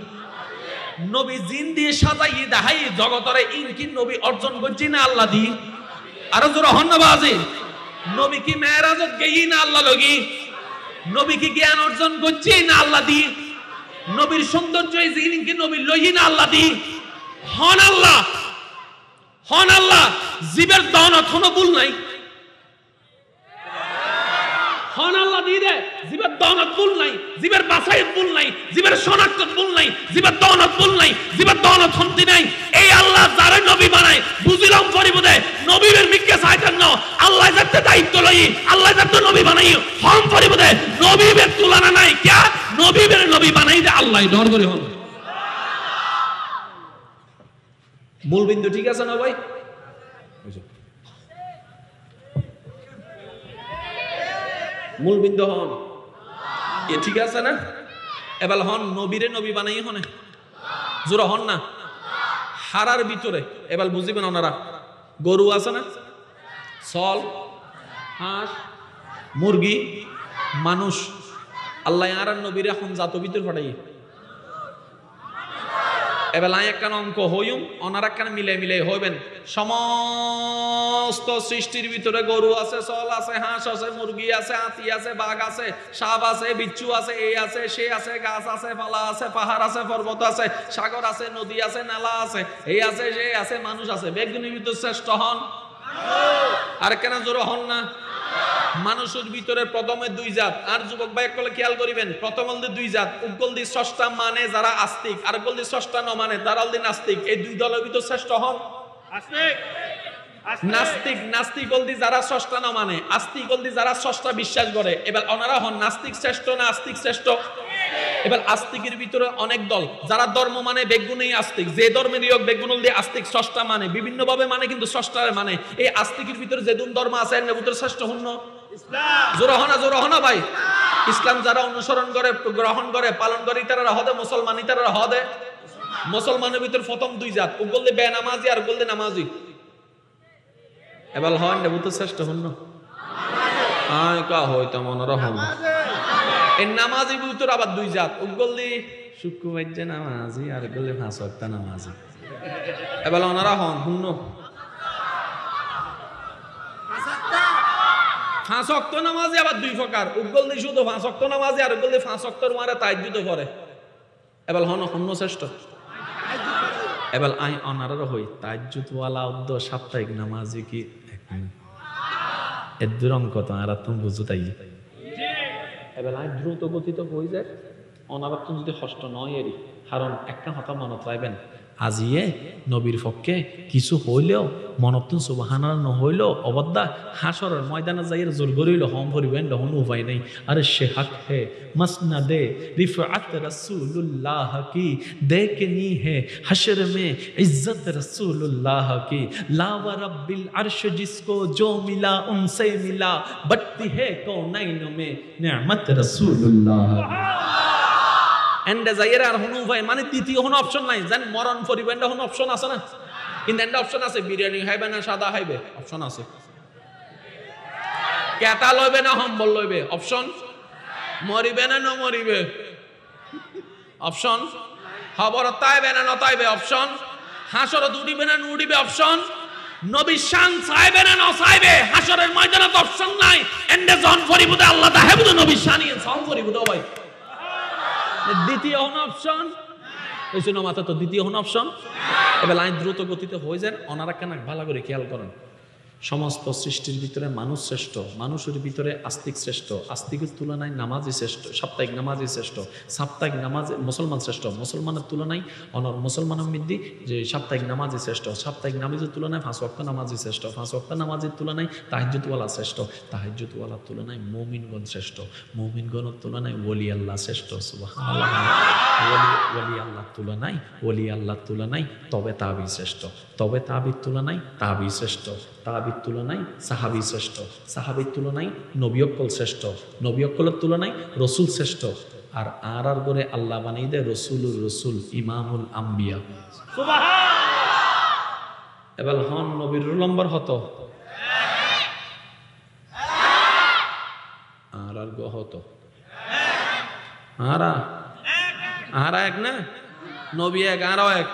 নবী জিন দিয়ে সাজাই দেখাই জগতরে ইনকি নবী অর্জন করছি না আল্লাহ দি আরো জোর হন না বাজে নবী কি মেরাজত গেই না আল্লাহ লগি নবী কি জ্ঞান অর্জন করছি না আল্লাহ দি নবীর সৌন্দর্য ইনকি নবী লই না আল্লাহ দি হন আল্লাহ জীবের দানত হন ভুল নাই হন আল্লাহ দি দে জীবের দানত ভুল নাই জীবের বাছাই ভুল নাই জীবের শনাক্ত ভুল নাই জীবের দানত ভুল নাই জীবের দানত হন্তি নাই এই আল্লাহ যারা নবী বানায় বুঝিলাম পরিবদে নবীর মিক্কে চাইতেন না আল্লাহ যাতে দায়িত্ব লই আল্লাহ যাতে নবী বানাই হম পরিবদে নবীর তুলনা নাই কিয়া নবীর নবী বানাই দে আল্লাহ ডর করে হন মূল বিন্দু ঠিক আছে না ভাই? মূল বিন্দু হন এ ঠিক আছে না? এবার হন নবীরে নবী বানাই হনে জোরা হন না হারার ভিতরে এবার বুঝিবেন ওনারা গরু আছে না সল হাঁস মুরগি মানুষ আল্লাহ আর নবীর এখন জাত ভিতর ফাটাই এবার একখান অঙ্ক হইম ওনার একখান মিলে মিলে হইবেন সমস্ত সৃষ্টির ভিতরে গরু আছে সল আছে হাঁস আছে মুরগি আছে হাতি আছে বাঘ আছে সাপ আছে বিচ্ছু আছে এই আছে সে আছে গাছ আছে পালা আছে পাহাড় আছে পর্বত আছে সাগর আছে নদী আছে নালা আছে এই আছে সে আছে মানুষ আছে বেগুনির ভিতর শ্রেষ্ঠ হন আর কেন জোর হন না? মানুষের ভিতরে প্রথমে দুই জাত আর যুবক ভাই একলে খেয়াল করিবেন প্রথম হল দুই জাত উগলদি ষষ্ঠা মানে যারা আস্তিক আর গলদি ষষ্ঠা ন মানে তারা হলদি নাস্তিক এই দুই দলের ভিতর শ্রেষ্ঠ হন আস্তিক নাস্তিক নাস্তিক গলদি যারা ষষ্ঠা ন মানে আস্তিক গলদি যারা ষষ্ঠা বিশ্বাস করে এবার ওনারা হন নাস্তিক শ্রেষ্ঠ না আস্তিক শ্রেষ্ঠ? এবার আস্তিকের ভিতরে অনেক দল যারা ধর্ম মানে বেগুনেই আস্তিক যে ধর্মের ইয়োগ বেগুনল দিয়ে আস্তিক ষষ্ঠা মানে বিভিন্ন ভাবে মানে কিন্তু ষষ্ঠারে মানে এই আস্তিকের ভিতরে যে দুন ধর্ম আছে এর ভিতরে শ্রেষ্ঠ হন জোর হনা ভাই ইসলাম যারা অনুসরণ করে গ্রহণ করে পালন করে তারা হদে মুসলমানি তারা হদে মুসলমানের ভিতর প্রথম দুই জাত উগল দিয়ে বেনামাজি আর উগল দিয়ে নামাজি এবার হন নেবু তো শ্রেষ্ঠ হন না আয় কা হইতো মনোরা হন এই নামাজি ভিতর আবার দুই জাত উগল দিয়ে শুক্রবার যে নামাজি আর উগল দিয়ে 5 ওয়াক্ত নামাজি এবার ওনারা হন হুন্ন 5 ওয়াক্ত নামাজি আবার 2 প্রকার, উগল দি শুধু 5 ওয়াক্ত নামাজি আর উগল দি 5 ওয়াক্তর মারে তাহাজ্জুদ পড়ে। এবার হন শ্রেষ্ঠ, এবার আই অনারও হই তাহাজ্জুদ ওয়ালা উদ্দ সাপ্তাহিক নামাজি কি এর দুরঙ্ক তো আর তুমি বুঝো তাই। এবার আই দ্রুত গতিতে হয়ে যায় অনারত্ব যদি কষ্ট নয় এরই, কারণ একটা কথা মনত রাখবেন, আজিয়ে নবীর পক্ষে কিছু হইলেও মনতুন সুবহানাল্লাহ নহইলেও অবদ্দা হাসরের ময়দানে যাইয়ের জোর করিল হম ভরিবেন লহন উপায় নেই। আরে সে হক হে মসনদে রিফআত রাসূলুল্লাহ কি দেখনি হে हशर में इज्जत रसूलुल्लाह की ला व रब्बिल अर्श जिसको जो मिला उनसे मिला बढ़ती है कौनैन में नेमत रसूलुल्लाह। এন্ডে যাইয়ের আর হনু ভাই মানে তৃতীয় কোনো অপশন নাই, জান মরণ পরিবেন্ডা কোনো অপশন আছে না, কিন্তু এন্ডে অপশন আছে বিরিয়ানি খাইবে না সাদা খাইবে অপশন আছে, কেতা লইবে না হম্বল লইবে অপশন, মরিবে না মরিবে অপশন, খবর তাইবে না নতাইবে অপশন, হাসর উড়িবে না উড়িবে অপশন, নবী শান চাইবে না নচাইবে হাসরের ময়দানে তো অপশন নাই। এন্ডে জন ফরিবুদে আল্লাহ তাহেবুদে নবী শানি জন ফরিবুদে ভাই দ্বিতীয় হন অপশন এই জন্য মাথা তো দ্বিতীয় হন অপশন। এবার লাইন দ্রুত গতিতে হয়ে যান, অনারা কেন ভালো করে খেয়াল করেন। সমস্ত সৃষ্টির ভিতরে মানুষ শ্রেষ্ঠ, মানুষের ভিতরে আস্তিক শ্রেষ্ঠ, আস্তিকের তুলনায় নামাজি শ্রেষ্ঠ, সাপ্তাহিক নামাজি শ্রেষ্ঠ, সাপ্তাহিক নামাজ মুসলমান শ্রেষ্ঠ, মুসলমানের তুলনায় অনর মুসলমানের মধ্যে যে সাপ্তাহিক নামাজি শ্রেষ্ঠ, সাপ্তাহিক নামাজের তুলনায় 5 ওয়াক্ত নামাজি শ্রেষ্ঠ, 5 ওয়াক্ত নামাজের তুলনায় তাহাজ্জুদওয়ালা শ্রেষ্ঠ, তাহাজ্জুদওয়ালার তুলনায় মুমিনগণ শ্রেষ্ঠ, মুমিনগণের তুলনায় ওলি আল্লাহ শ্রেষ্ঠ। সুবহানাল্লাহ। ওলি আল্লাহর তুলনায় ওলি আল্লাহর তুলনায় তবে তাবি শ্রেষ্ঠ, তবে তাবির তুলনায় তাবি শ্রেষ্ঠ, তাবির তুলনায় সাহাবি শ্রেষ্ঠ, সাহাবির তুলনায় নবী অক্কল শ্রেষ্ঠ, নবী অক্কলের তুলনায় রসুল শ্রেষ্ঠ। আর আর করে আল্লাহ বানিয়ে দেয় রসুলুর রসুল ইমামুল আম্বিয়া। এবার হন নবীর নম্বর হতো আর গো হতো আর এক না নবী এক আরো এক,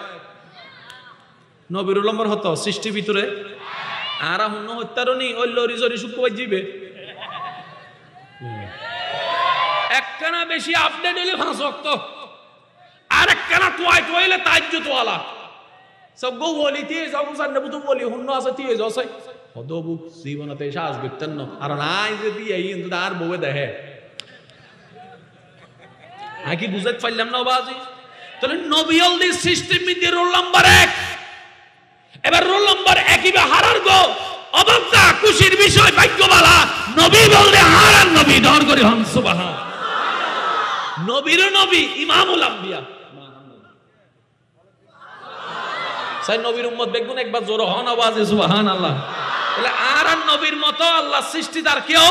নবীর নম্বর হতো সৃষ্টির ভিতরে আর হন্য হত্যারণী ওই লরি জরি শুক্রবার যাবে একখানা বেশি আপডেট হইলে 5 ওয়াক্ত, আর একখানা তোয়াই তোয়াইলে তাহাজ্জুদওয়ালা সব গো বলি দিয়ে সব সান্নে বুতু বলি হন্য আছে দিয়ে জসে হদবু জীবনতে শ্বাস বিতেন না আর নাই যে দিয়ে কিন্তু আর বউয়ে দেখে আকি বুঝাত পাইলাম না বাজি। তাহলে নবীল দি সৃষ্টির মধ্যে রোল নাম্বার 1, এবার রোল নাম্বার 1 ইবা হারার গো অবক্তা খুশির বিষয় ভাগ্যবালা নবী বলতে হারার নবী ধর করে হন সুবহান। নবীর নবী ইমামুল আম্বিয়া সাই নবীর উম্মত বেগুন একবার জোর হন আওয়াজে সুবহানাল্লাহ। তাহলে আর নবীর মতো আল্লাহ সৃষ্টিদার কেউ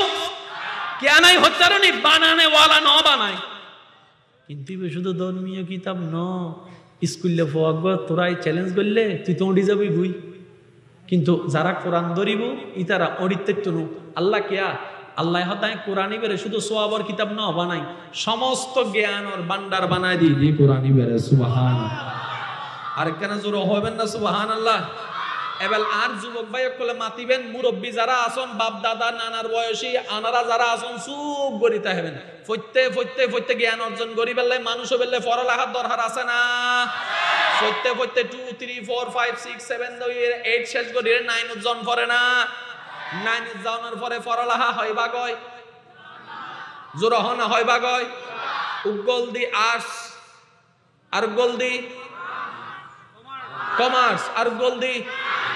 কে নাই হত্যারণী বানানে ওয়ালা ন বানায়, কিন্তু শুধু ধর্মীয় কিতাব ন স্কুলে ফোয়াক তোরাই চ্যালেঞ্জ করলে তুই তো উঠি যাবি গুই, কিন্তু যারা কোরআন ধরিব ইতারা অরিত্য নু আল্লাহ কেয়া আল্লাহ হতায় কোরআনই বেড়ে শুধু সোয়াবর কিতাব ন বানাই সমস্ত জ্ঞান ওর বান্ডার বানায় দিই যে কোরআনই বেড়ে সুবহান। আর কেন জোর হবেন না সুবহানাল্লাহ। এবার আর যুবক ভাই কলে মাতিবেন মুরব্বী যারা আসন বাপ দাদা নানার বয়সী আনারা যারা আসন চুপ গড়িতে হবেন ফইতে ফইতে ফইতে জ্ঞান অর্জন করি বেললে মানুষ বেললে পড়ালেখার দরকার আছে না, ফইতে ফইতে 2 3 4 5 6 7 8 শেষ করি 9 উজ্জন পড়ে না, 9 উজ্জনের পরে পড়ালেখা হইবা গয় জোর হনা হইবা গয় উগল দি আর্টস আর উগল দি কমার্স আর উগল দি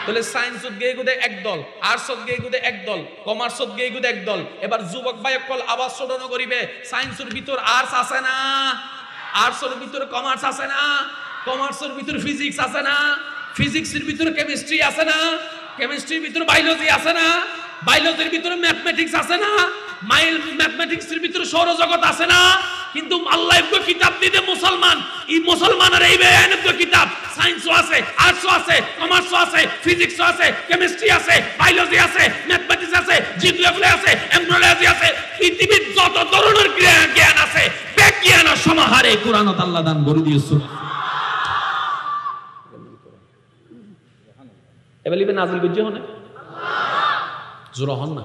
তাহলে সায়েন্সত গিয়ে গুদে একদল, আর্টসত গিয়ে গুদে একদল, কমার্সত গিয়ে গুদে একদল। এবার যুবক ভাই কল আওয়াজ শোধন করিবে সায়েন্সের ভিতর আর্টস আছে না, আর্টসের ভিতর কমার্স আছে না, কমার্সের ভিতর ফিজিক্স আছে না, ফিজিক্সের ভিতর কেমিস্ট্রি আছে না, কেমিস্ট্রির ভিতর বায়োলজি আছে না, বায়োলজির ভিতর ম্যাথমেটিক্স আছে না, ম্যাথমেটিক্সের ভিতর সৌরজগৎ আছে না। কিন্তু আল্লাহ একটু কিতাব দিতে মুসলমান এই মুসলমানের এই বেয়ানকে কিতাব সায়েন্সও আছে, আর্টসও আছে, কমার্সও আছে, ফিজিক্সও আছে, কেমিস্ট্রি আছে, বায়োলজি আছে, ম্যাথমেটিক্স আছে, জিওগ্রাফি আছে, এমব্রয়ডারি আছে, পৃথিবীর যত ধরনের জ্ঞান আছে বিজ্ঞান সমাহারে কুরআনত আল্লাহ দান করে দিয়েছে। এবারে নাজিল করছে হনে জোর হন না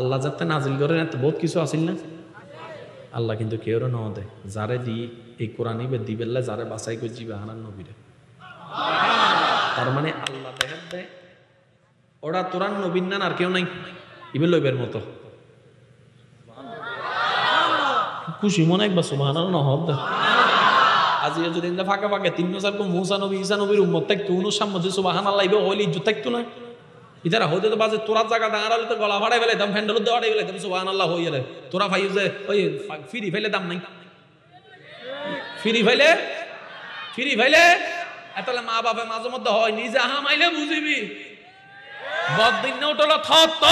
আল্লাহ যাতে নাজিল করেন এত বহুত কিছু আসিল না আল্লাহ কিন্তু কেউ ন দে যারে দি এই কোরআনই বে দিবেল্লা যারে বাছাই করে জিবে হানান নবীরে তার মানে আল্লাহ দেখেন দেয় ওরা তোরান নবীন না আর কেউ নাই ইবে লইবের মতো খুশি মনে একবার সুবহানাল্লাহ নহদ আজি যদি ফাঁকা ফাঁকে ৩ কো মুসা নবী ঈসা নবীর উম্মত থাকতো উনো সামনে সুবহানাল্লাহ ইবে হইলে ইজ্জত থাকতো না ইতারা হইতে তো বাজে তোরা জায়গা দাঁড়ালে তো গলা ফাড়াই ফেলে দাম ফ্যান্ডেল দেওয়া ফেলে দাম সুবহানাল্লাহ হইয়া রে তোরা ভাই যে ওই ফ্রি ফেলে দাম নাই ফ্রি ফেলে এতলে মা বাবা মাঝে মধ্যে হয় নিজে হামাইলে বুঝিবি বদিন নোটল থত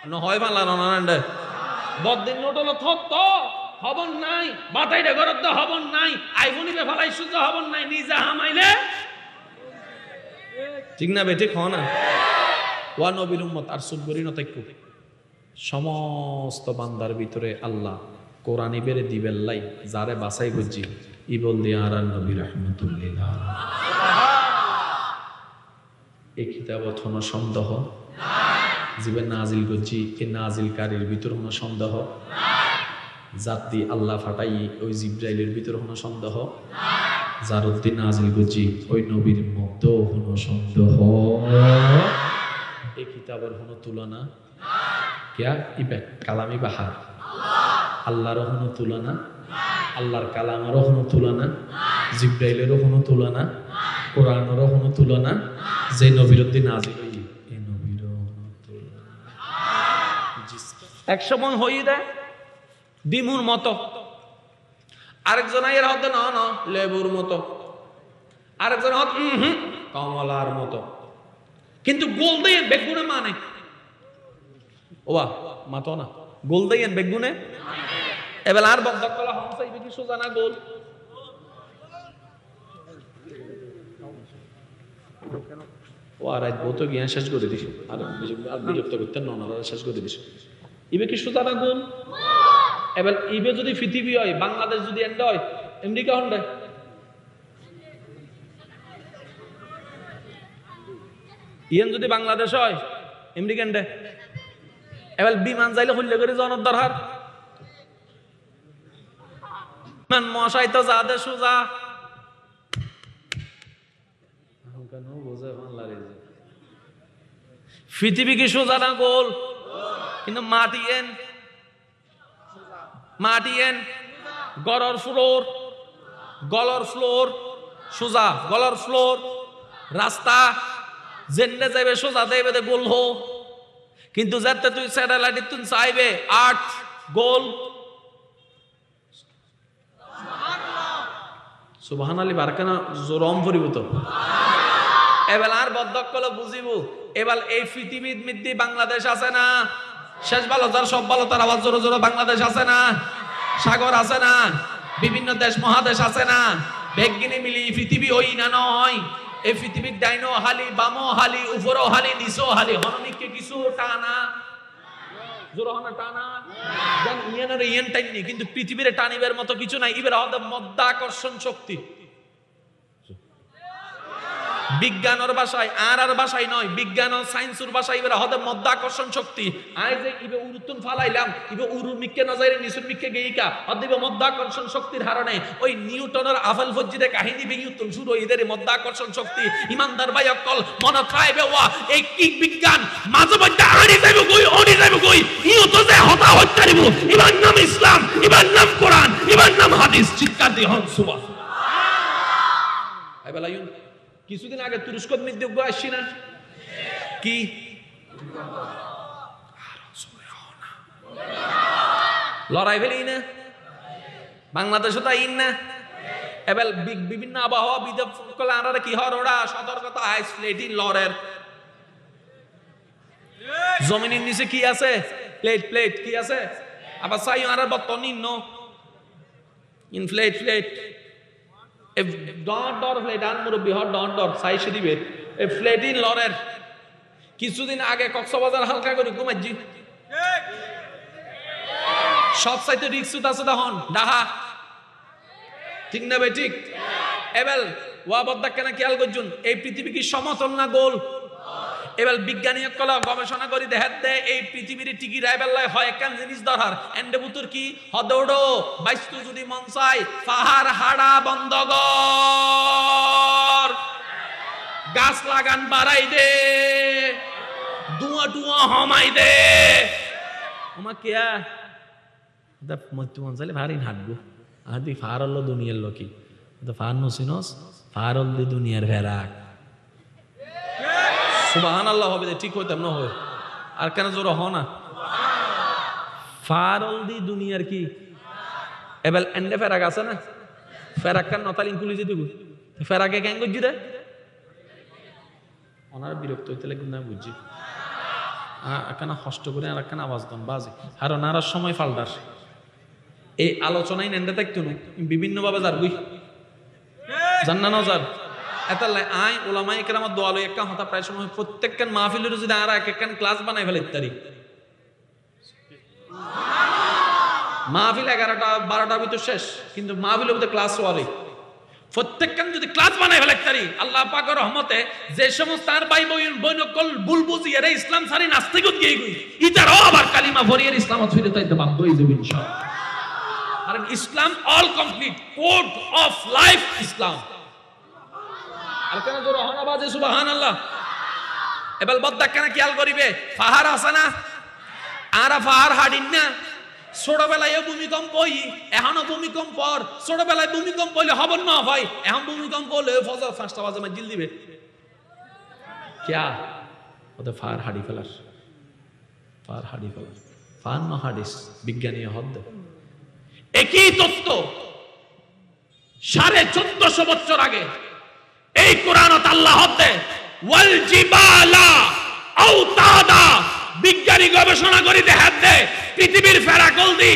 ন হয় বাংলা ননান্ডে বদিন নোটল থত হবন নাই বাতাইডে গরদ হবন নাই আইফোনিবে ফলাই সুজ হবন নাই নিজে হামাইলে ঠিক না বেঠিক হ না ওয়া নবীর উম্মত আর সুবরি নতাইকু সমস্ত বান্দার ভিতরে আল্লাহ কোরআন বেরে দিবেল্লাই যারে বাছাই গজি ইবল দিয়া আর নবী রাহমাতুল্লাহ এই কিতাবত হন সন্দেহ জীবে নাজিল গজি এই নাজিলকারীর ভিতর হন সন্দেহ জাতি আল্লাহ ফাটাই ওই জিব্রাইলের ভিতর হন সন্দেহ যার উদ্দিন নাজিল গজি ওই নবীর মধ্যে হন সন্দেহ এই কিতাবের হন তুলনা কিয়া ইবে কালামি বাহার আল্লাহর হন তুলনা আল্লাহর কালামের হন তুলনা জিব্রাইলের হন তুলনা কোরআনের হন তুলনা যে নবীর উদ্দিন নাজিল হই এই নবীর তুলনা এক সময় হই দেয় ডিমুর মতো আরেকজন এর হতে না না লেবুর মতো আরেকজন হত কমলার মতো কিন্তু গোল দিয়ে বেগুনে মানে ওয়া মাতো না গোল দিয়ে বেগুনে এবেলা আর বকদক কলা হম চাইবে কি সোজা না গোল ও আর আজ বহুত জ্ঞান শেষ করে দিস আর বিরক্ত করতে ননারা শেষ করে দিস ইবে কি সোজা না গোল এবার ইবে যদি পৃথিবী হয় বাংলাদেশ যদি এন্ড হয় আমেরিকা হন্ডে ইয়ান যদি বাংলাদেশ হয় আমেরিকা এন্ডে এবার বিমান যাইলে হইলে করে জনর দরকার মান মশাই তো যাদের সোজা কেন বোঝে বাংলারে পৃথিবী কি সোজা না গোল কিন্তু মাটি এন গলর ফ্লোর সোজা গলর ফ্লোর রাস্তা জেনে যাবে সোজা দেবে গোল হো কিন্তু যাতে তুই স্যাটেলাইট তুই চাইবে আর্থ গোল সুবহানাল্লাহ বারকানা জোরম পরিবত এবার আর বদ্ধক কলে বুঝিব এবার এই পৃথিবীর মধ্যে বাংলাদেশ আছে না শেষ ভালো যার সব ভালো তার আওয়াজ জোরে জোরে বাংলাদেশ আছে না সাগর আছে না বিভিন্ন দেশ মহাদেশ আছে না বেগিনি মিলি পৃথিবী ওই না নয় এই পৃথিবীর ডাইনো হালি বামো হালি উপরও হালি নিচো হালি হনমিককে কিছু টানা জোরহানা টানা জান ইয়ানের ইয়ান টাইনি কিন্তু পৃথিবীর টানিবের মতো কিছু নাই ইবের হদ মধ্যাকর্ষণ শক্তি বিজ্ঞানের ভাষায় আর ভাষায় নয় বিজ্ঞান ও সায়েন্সের ভাষায় ইবের হদ মধ্যাকর্ষণ শক্তি আই যে ইবে উরুতুন ফালাইলাম ইবে উরুর মিক্কে নজরে নিসুর মিক্কে গেইকা হদিবে মধ্যাকর্ষণ শক্তির হারণে ওই নিউটনের আফল ফজ্জিদে কাহিনী বিউতুন শুরু ইদের মধ্যাকর্ষণ শক্তি ইমানদার ভাই অকল মন খাইবে ওয়া এই কি বিজ্ঞান মাঝে মধ্যে আড়ি যাইব কই ওড়ি যাইব কই ইও তো যে হতা হত্যারিব ইবার নাম ইসলাম ইবার নাম কোরআন ইবার নাম হাদিস চিৎকার দি হন সুবহানাল্লাহ আই বলাইন কিছুদিন আগে তুরস্কত মধ্যে আসছি না কি লড়াই ফেলি না বাংলাদেশও তাই না এবার বিভিন্ন আবহাওয়া বিধব করলে আনারা কি হর ওরা সতর্কতা আইস প্লেটিং লড়ের জমিনের নিচে কি আছে প্লেট কি আছে আবার সাই আনার বর্তন নিম্ন ইনফ্লেট if don't dor flat an murabbi hot don't dor সাইসে দিবে এই ফ্লেটিন লরের কিছুদিন আগে কক্সবাজার হালকা করে ঘুমাইছি ঠিক সব সাইতে রিক্সুত আছে তখন ডাহা ঠিক না ভাই ঠিক এবেল ওয়া বদ্দা কেন খেয়াল করছুন এই পৃথিবী কি সমতল না গোল এবার বিজ্ঞানী কলা গবেষণা করি দেখাত দে এই পৃথিবীর টিকি রাইবেল্লায় হয় একখান জিনিস দরকার এন্ডে বুতুর কি হদৌড়ো বাইস্তু যদি মন চাই পাহাড় হাড়া বন্ধ কর, গাছ লাগান বাড়াই দে, ধোঁয়া টুয়া হমাই দে। ওমা কেয়া মৃত্যু মন চাইলে ভারী হাঁটবো আর তুই ফার হল দুনিয়ার লোকি ফার নসিনস ফার হল দুনিয়ার ভেড়াক। সুবহানাল্লাহ হবে ঠিক হইতাম না হয় আর কেন জোর হ না ফারল দি দুনিয়ার কি এবেল এন্ডে ফেরাক আছে না ফেরাক কান নতালিং পুলিশে দিব ফেরাকে কেন গজি দে ওনার বিরক্ত হইতে লাগবে না বুঝছি একখানা কষ্ট করে আর একখানা আওয়াজ দন বাজে আর ওনার সময় ফালদার এই আলোচনায় নেন্দে থাকতো না বিভিন্নভাবে যার বুঝ জান্নানো যার এতাল্লাই আই ওলামাই কেরামত দোয়ালো একটা হতা প্রায় সময় প্রত্যেকখান মাহফিলের যদি আর এক একখান ক্লাস বানাই ফেলে ইত্যাদি মাহফিল 11টা 12টার ভিতর শেষ কিন্তু মাহফিলের মধ্যে ক্লাস ওয়ারে প্রত্যেকখান যদি ক্লাস বানাই ফেলে ইত্যাদি আল্লাহ পাকের রহমতে যে সমস্ত আর ভাই বইনকল বুলবুজি এর ইসলাম সারি নাস্তিকত গিয়ে গই ইতারও আবার কালিমা ভরিয়ে ইসলামত ফিরে তাইতে বাধ্য হয়ে যাবে ইনশাআল্লাহ। কারণ ইসলাম all complete code of life ইসলাম। আর কেন জোর হনা বাজে সুবহানাল্লাহ। এবার বদ্দা কেন খেয়াল করিবে পাহাড় আছে না আর পাহাড় হাডিন না ছোটবেলায় ভূমিকম্প হই এখনো ভূমিকম্প পর ছোটবেলায় ভূমিকম্প হইলে হবন না ভাই এখন ভূমিকম্প হলে ফজর 5টা বাজে মাজিল দিবে ক্যা ওদের পাহাড় হাডি ফেলার পাহাড় হাডি ফেলার পাহাড় না হাডিস বিজ্ঞানী হদ একই তত্ত্ব 1450 বছর আগে এই কোরআনত আল্লাহ হতে ওয়াল জিবালা আওতাদা বিজ্ঞানী গবেষণা করে দেখাত দে পৃথিবীর ফেরাকল দি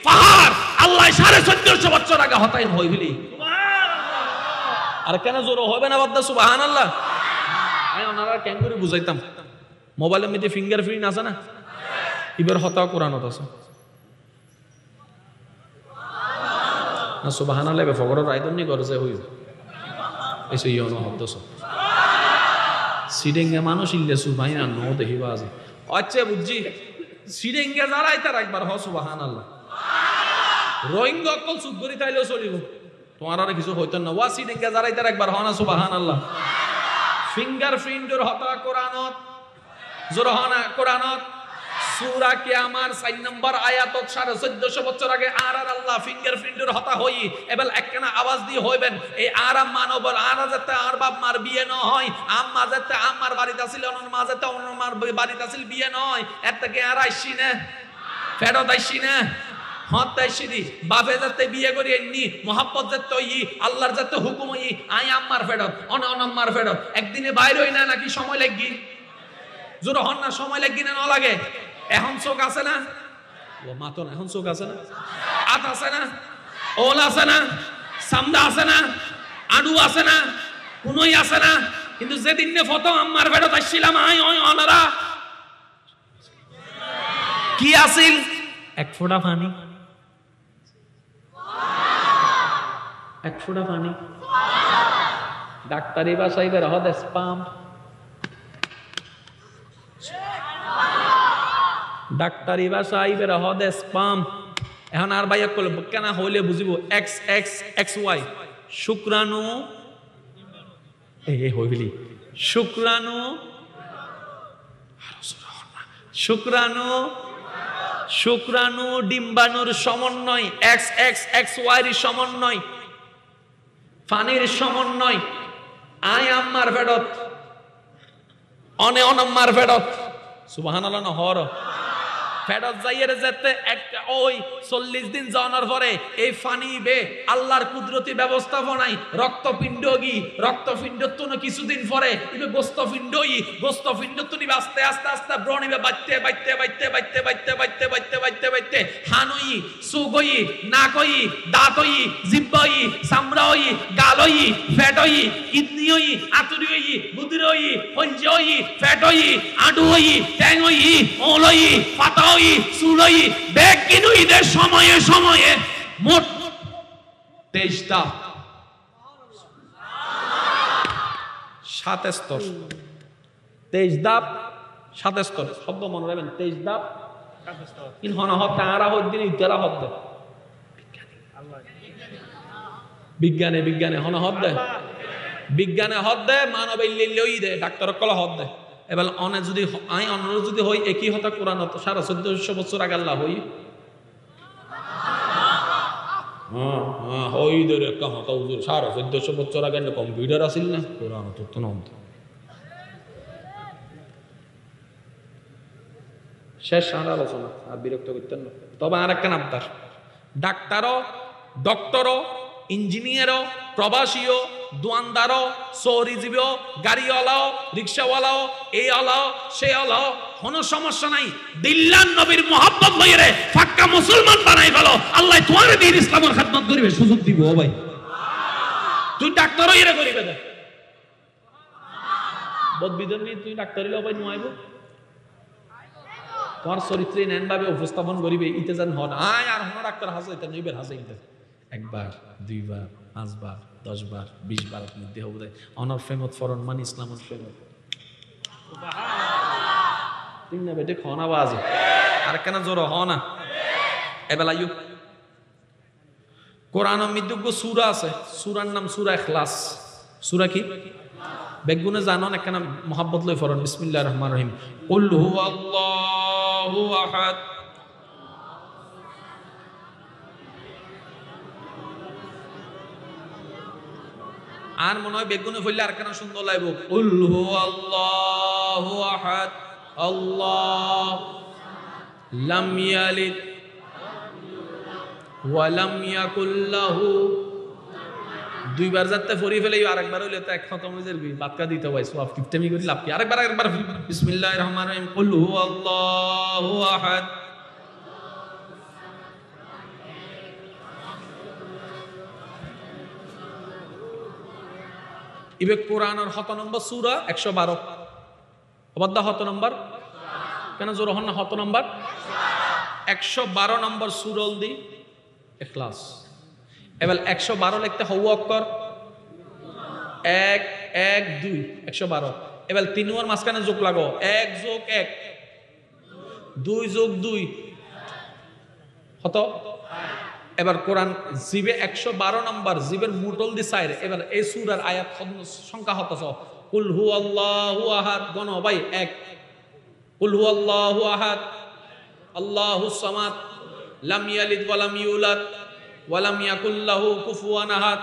পাহাড় আল্লাহ 1450 বছর আগে হতাইন হইবিলি সুবহানাল্লাহ। আর কেন জোর হবে না বাদদা সুবহানাল্লাহ। আমি ওনারা কেন করে বুঝাইতাম মোবাইলের মধ্যে ফিঙ্গারপ্রিন্ট আছে না এবার হতা কোরআনত আছে না সুবহানাল্লাহ বে ফগর রাইদনি করছে হই এসে ইয়নো হদ্দস সিডেঙ্গা মানুষ ইল্লে সুবহাই না নো দেখিবা আছে আচ্ছা বুঝছি সিডেঙ্গা যারাই তার একবার হ সুবহানাল্লাহ রোহিঙ্গা কল সুগরি তাইলেও চলিব তোমার আর কিছু হইতো না ওয়া সিডেঙ্গা যারাই তার একবার হ না সুবহানাল্লাহ। ফিঙ্গারপ্রিন্টের হতা কোরআনত জোর হ না কোরআনত সূরা কিয়ামার 4 নম্বর আয়াতত 1450 বছর আগে আর আল্লাহ ফিঙ্গারপ্রিন্টের হতা হই এবেল একখানা আওয়াজ দিয়ে হইবেন এই আরাম মানবর আর যাতে আর বাপ মার বিয়ে ন হয় আম্মা যাতে আম্মার বাড়িতে আছিল ওনার মা যাতে ওনার মার বাড়িতে আছিল বিয়ে নয় এত থেকে আর আইছি না ফেরত আইছি না হত আইছি দি বাপে যাতে বিয়ে করি এমনি মোহাব্বত যাতে হই আল্লাহর যাতে হুকুম হই আই আম্মার ফেরত অনাম্মার ফেরত একদিনে বাইরে হই না নাকি সময় লাগি জোর হন না সময় লাগি না না লাগে এখন চোখ আছে না ও মাতো না এখন চোখ আছে না হাত আছে না ওল আছে না সামদা আছে না আডু আছে না কোনই আছে না কিন্তু যেদিন নে ফটো আম্মার বেড়ত আসছিলাম আই ওই অনারা কি আছিল এক ফোঁটা পানি এক ফোঁটা পানি ডাক্তারি ভাষায় বের হদ স্পাম ডাক্তারি ভাষা আইবে হদ স্পাম এখন আর ভাইয়া কল কেন হইলে বুঝিব এক্স এক্স এক্স ওয়াই শুক্রাণু এই হইবলি শুক্রাণু শুক্রাণু শুক্রাণু ডিম্বাণুর সমন্বয় এক্স এক্স এক্স ওয়াই এর সমন্বয় পানির সমন্বয় আই আম্মার ফেডত অনে অনাম্মার ফেডত সুবহানাল্লাহ না হর ফেরত যাইয়ের যেতে একটা ওই 40 দিন যাওয়ার পরে এই ফানি বে আল্লাহর কুদরতি ব্যবস্থাপনায় রক্তপিণ্ড তো কিছুদিন পরে ইবে গোস্তপিণ্ড তো নিবে আস্তে আস্তে আস্তে ব্রণিবে বাইতে হানই সুগই নাকই দাঁতই জিহ্বাই চামড়াই গালই ফেটই কিডনিই আতুরিই বুদ্ধিরই পঞ্জই ফেটই আডুই ট্যাংই ওলই পাতা সুলই বেকিনুইদের সময়ে সময়ে মোট 23টা 7 স্তর 23 ধাপ 27 স্তর শব্দ মনে রাখবেন 23 ধাপ ইন হন হত তারা হদ্দিন ইতারা হদ্দ বিজ্ঞানে বিজ্ঞানে হন হদ্দ বিজ্ঞানে হদ্দ মানব লই দে ডাক্তার কল হদ্দ এবার অনে যদি আই অন্য যদি হই একই হতা কোরআন তো 1450 বছর আগে আল্লাহ হই হই দে রে কাম তো 1450 বছর আগে কম্পিউটার আছিল না কোরআন তো নন শেষ আলোচনা আর বিরক্ত করতেন না তবে আর একটা আবদার ডাক্তারও ডক্টরও ইঞ্জিনিয়ারও প্রবাসীও দোয়ানদারও সৌরিজীবীও গাড়িওয়ালাও রিক্সাওয়ালাও এই আলাও সে আলাও কোনো সমস্যা নাই দিল্লান নবীর মোহাব্বত লইরে পাক্কা মুসলমান বানাই ফেলো আল্লাহ তোমার দ্বীন ইসলামের খেদমত করিবে সুযোগ দিব ও ভাই তুই ডাক্তারও এরে করিবে দে বদবিদন নি তুই ডাক্তার হইলে ভাই নয়ব তোমার চরিত্রে নেন ভাবে উপস্থাপন করিবে ইতে জান হন আয় আর হন ডাক্তার হাসে এটা নইবের হাসে ইতে একবার দুইবার 5 বার 10 বার 20 বার আপনি দেহ দেয় অনর ফেমত ফরন মান ইসলামত ফেমত সুবহানাল্লাহ তিন না বেটে খানা বাজে আর কেন জোর হ না এবেলা ইউ কোরআন মিদুগ্গ সূরা আছে সূরার নাম সূরা ইখলাস সূরা কি বেগুনে জানো না কেন মোহাব্বত লই ফরন বিসমিল্লাহির রহমানির রহিম কুল হুয়াল্লাহু আহাদ আর মনে হয় বেগুনে ফেললে আর কেন সুন্দর লাগবে কুল হুয়াল্লাহু আহাদ আল্লাহ লাম ইয়ালিদ ওয়া লাম ইয়াকুল লাহু দুইবার যাতে ফরি ফেলে আরেকবার হইলে তো এক খতম হয়ে যাবে বাতকা দিতে হয় সওয়াব কিপটেমি করি লাভ কি আরেকবার বিসমিল্লাহির রহমানির রহিম কুল হুয়াল্লাহু আহাদ ইবে কোরআনের কত নম্বর সূরা 112 অবদ্ধ কত নম্বর কেন জোর হন না কত নম্বর 112 নম্বর সূরা দি ইখলাস এবার 112 লিখতে হওয়া অক্ষর 1 1 2 112 এবার 3 এর মাঝখানে যোগ লাগো 1 যোগ 1 2 যোগ 2 কত এবার কোরআন জিবে 112 নম্বর জিবের মুটল দি সাইর এবার এই সূরার আয়াত সংখ্যা হতাছ কুল হুয়াল্লাহু আহাদ গণ ভাই 1 কুল হুয়াল্লাহু আহাদ আল্লাহুস সামাদ লাম ইয়ালিদ ওয়া লাম ইউলাদ ওয়া লাম ইয়াকুল লাহু কুফুয়ান আহাদ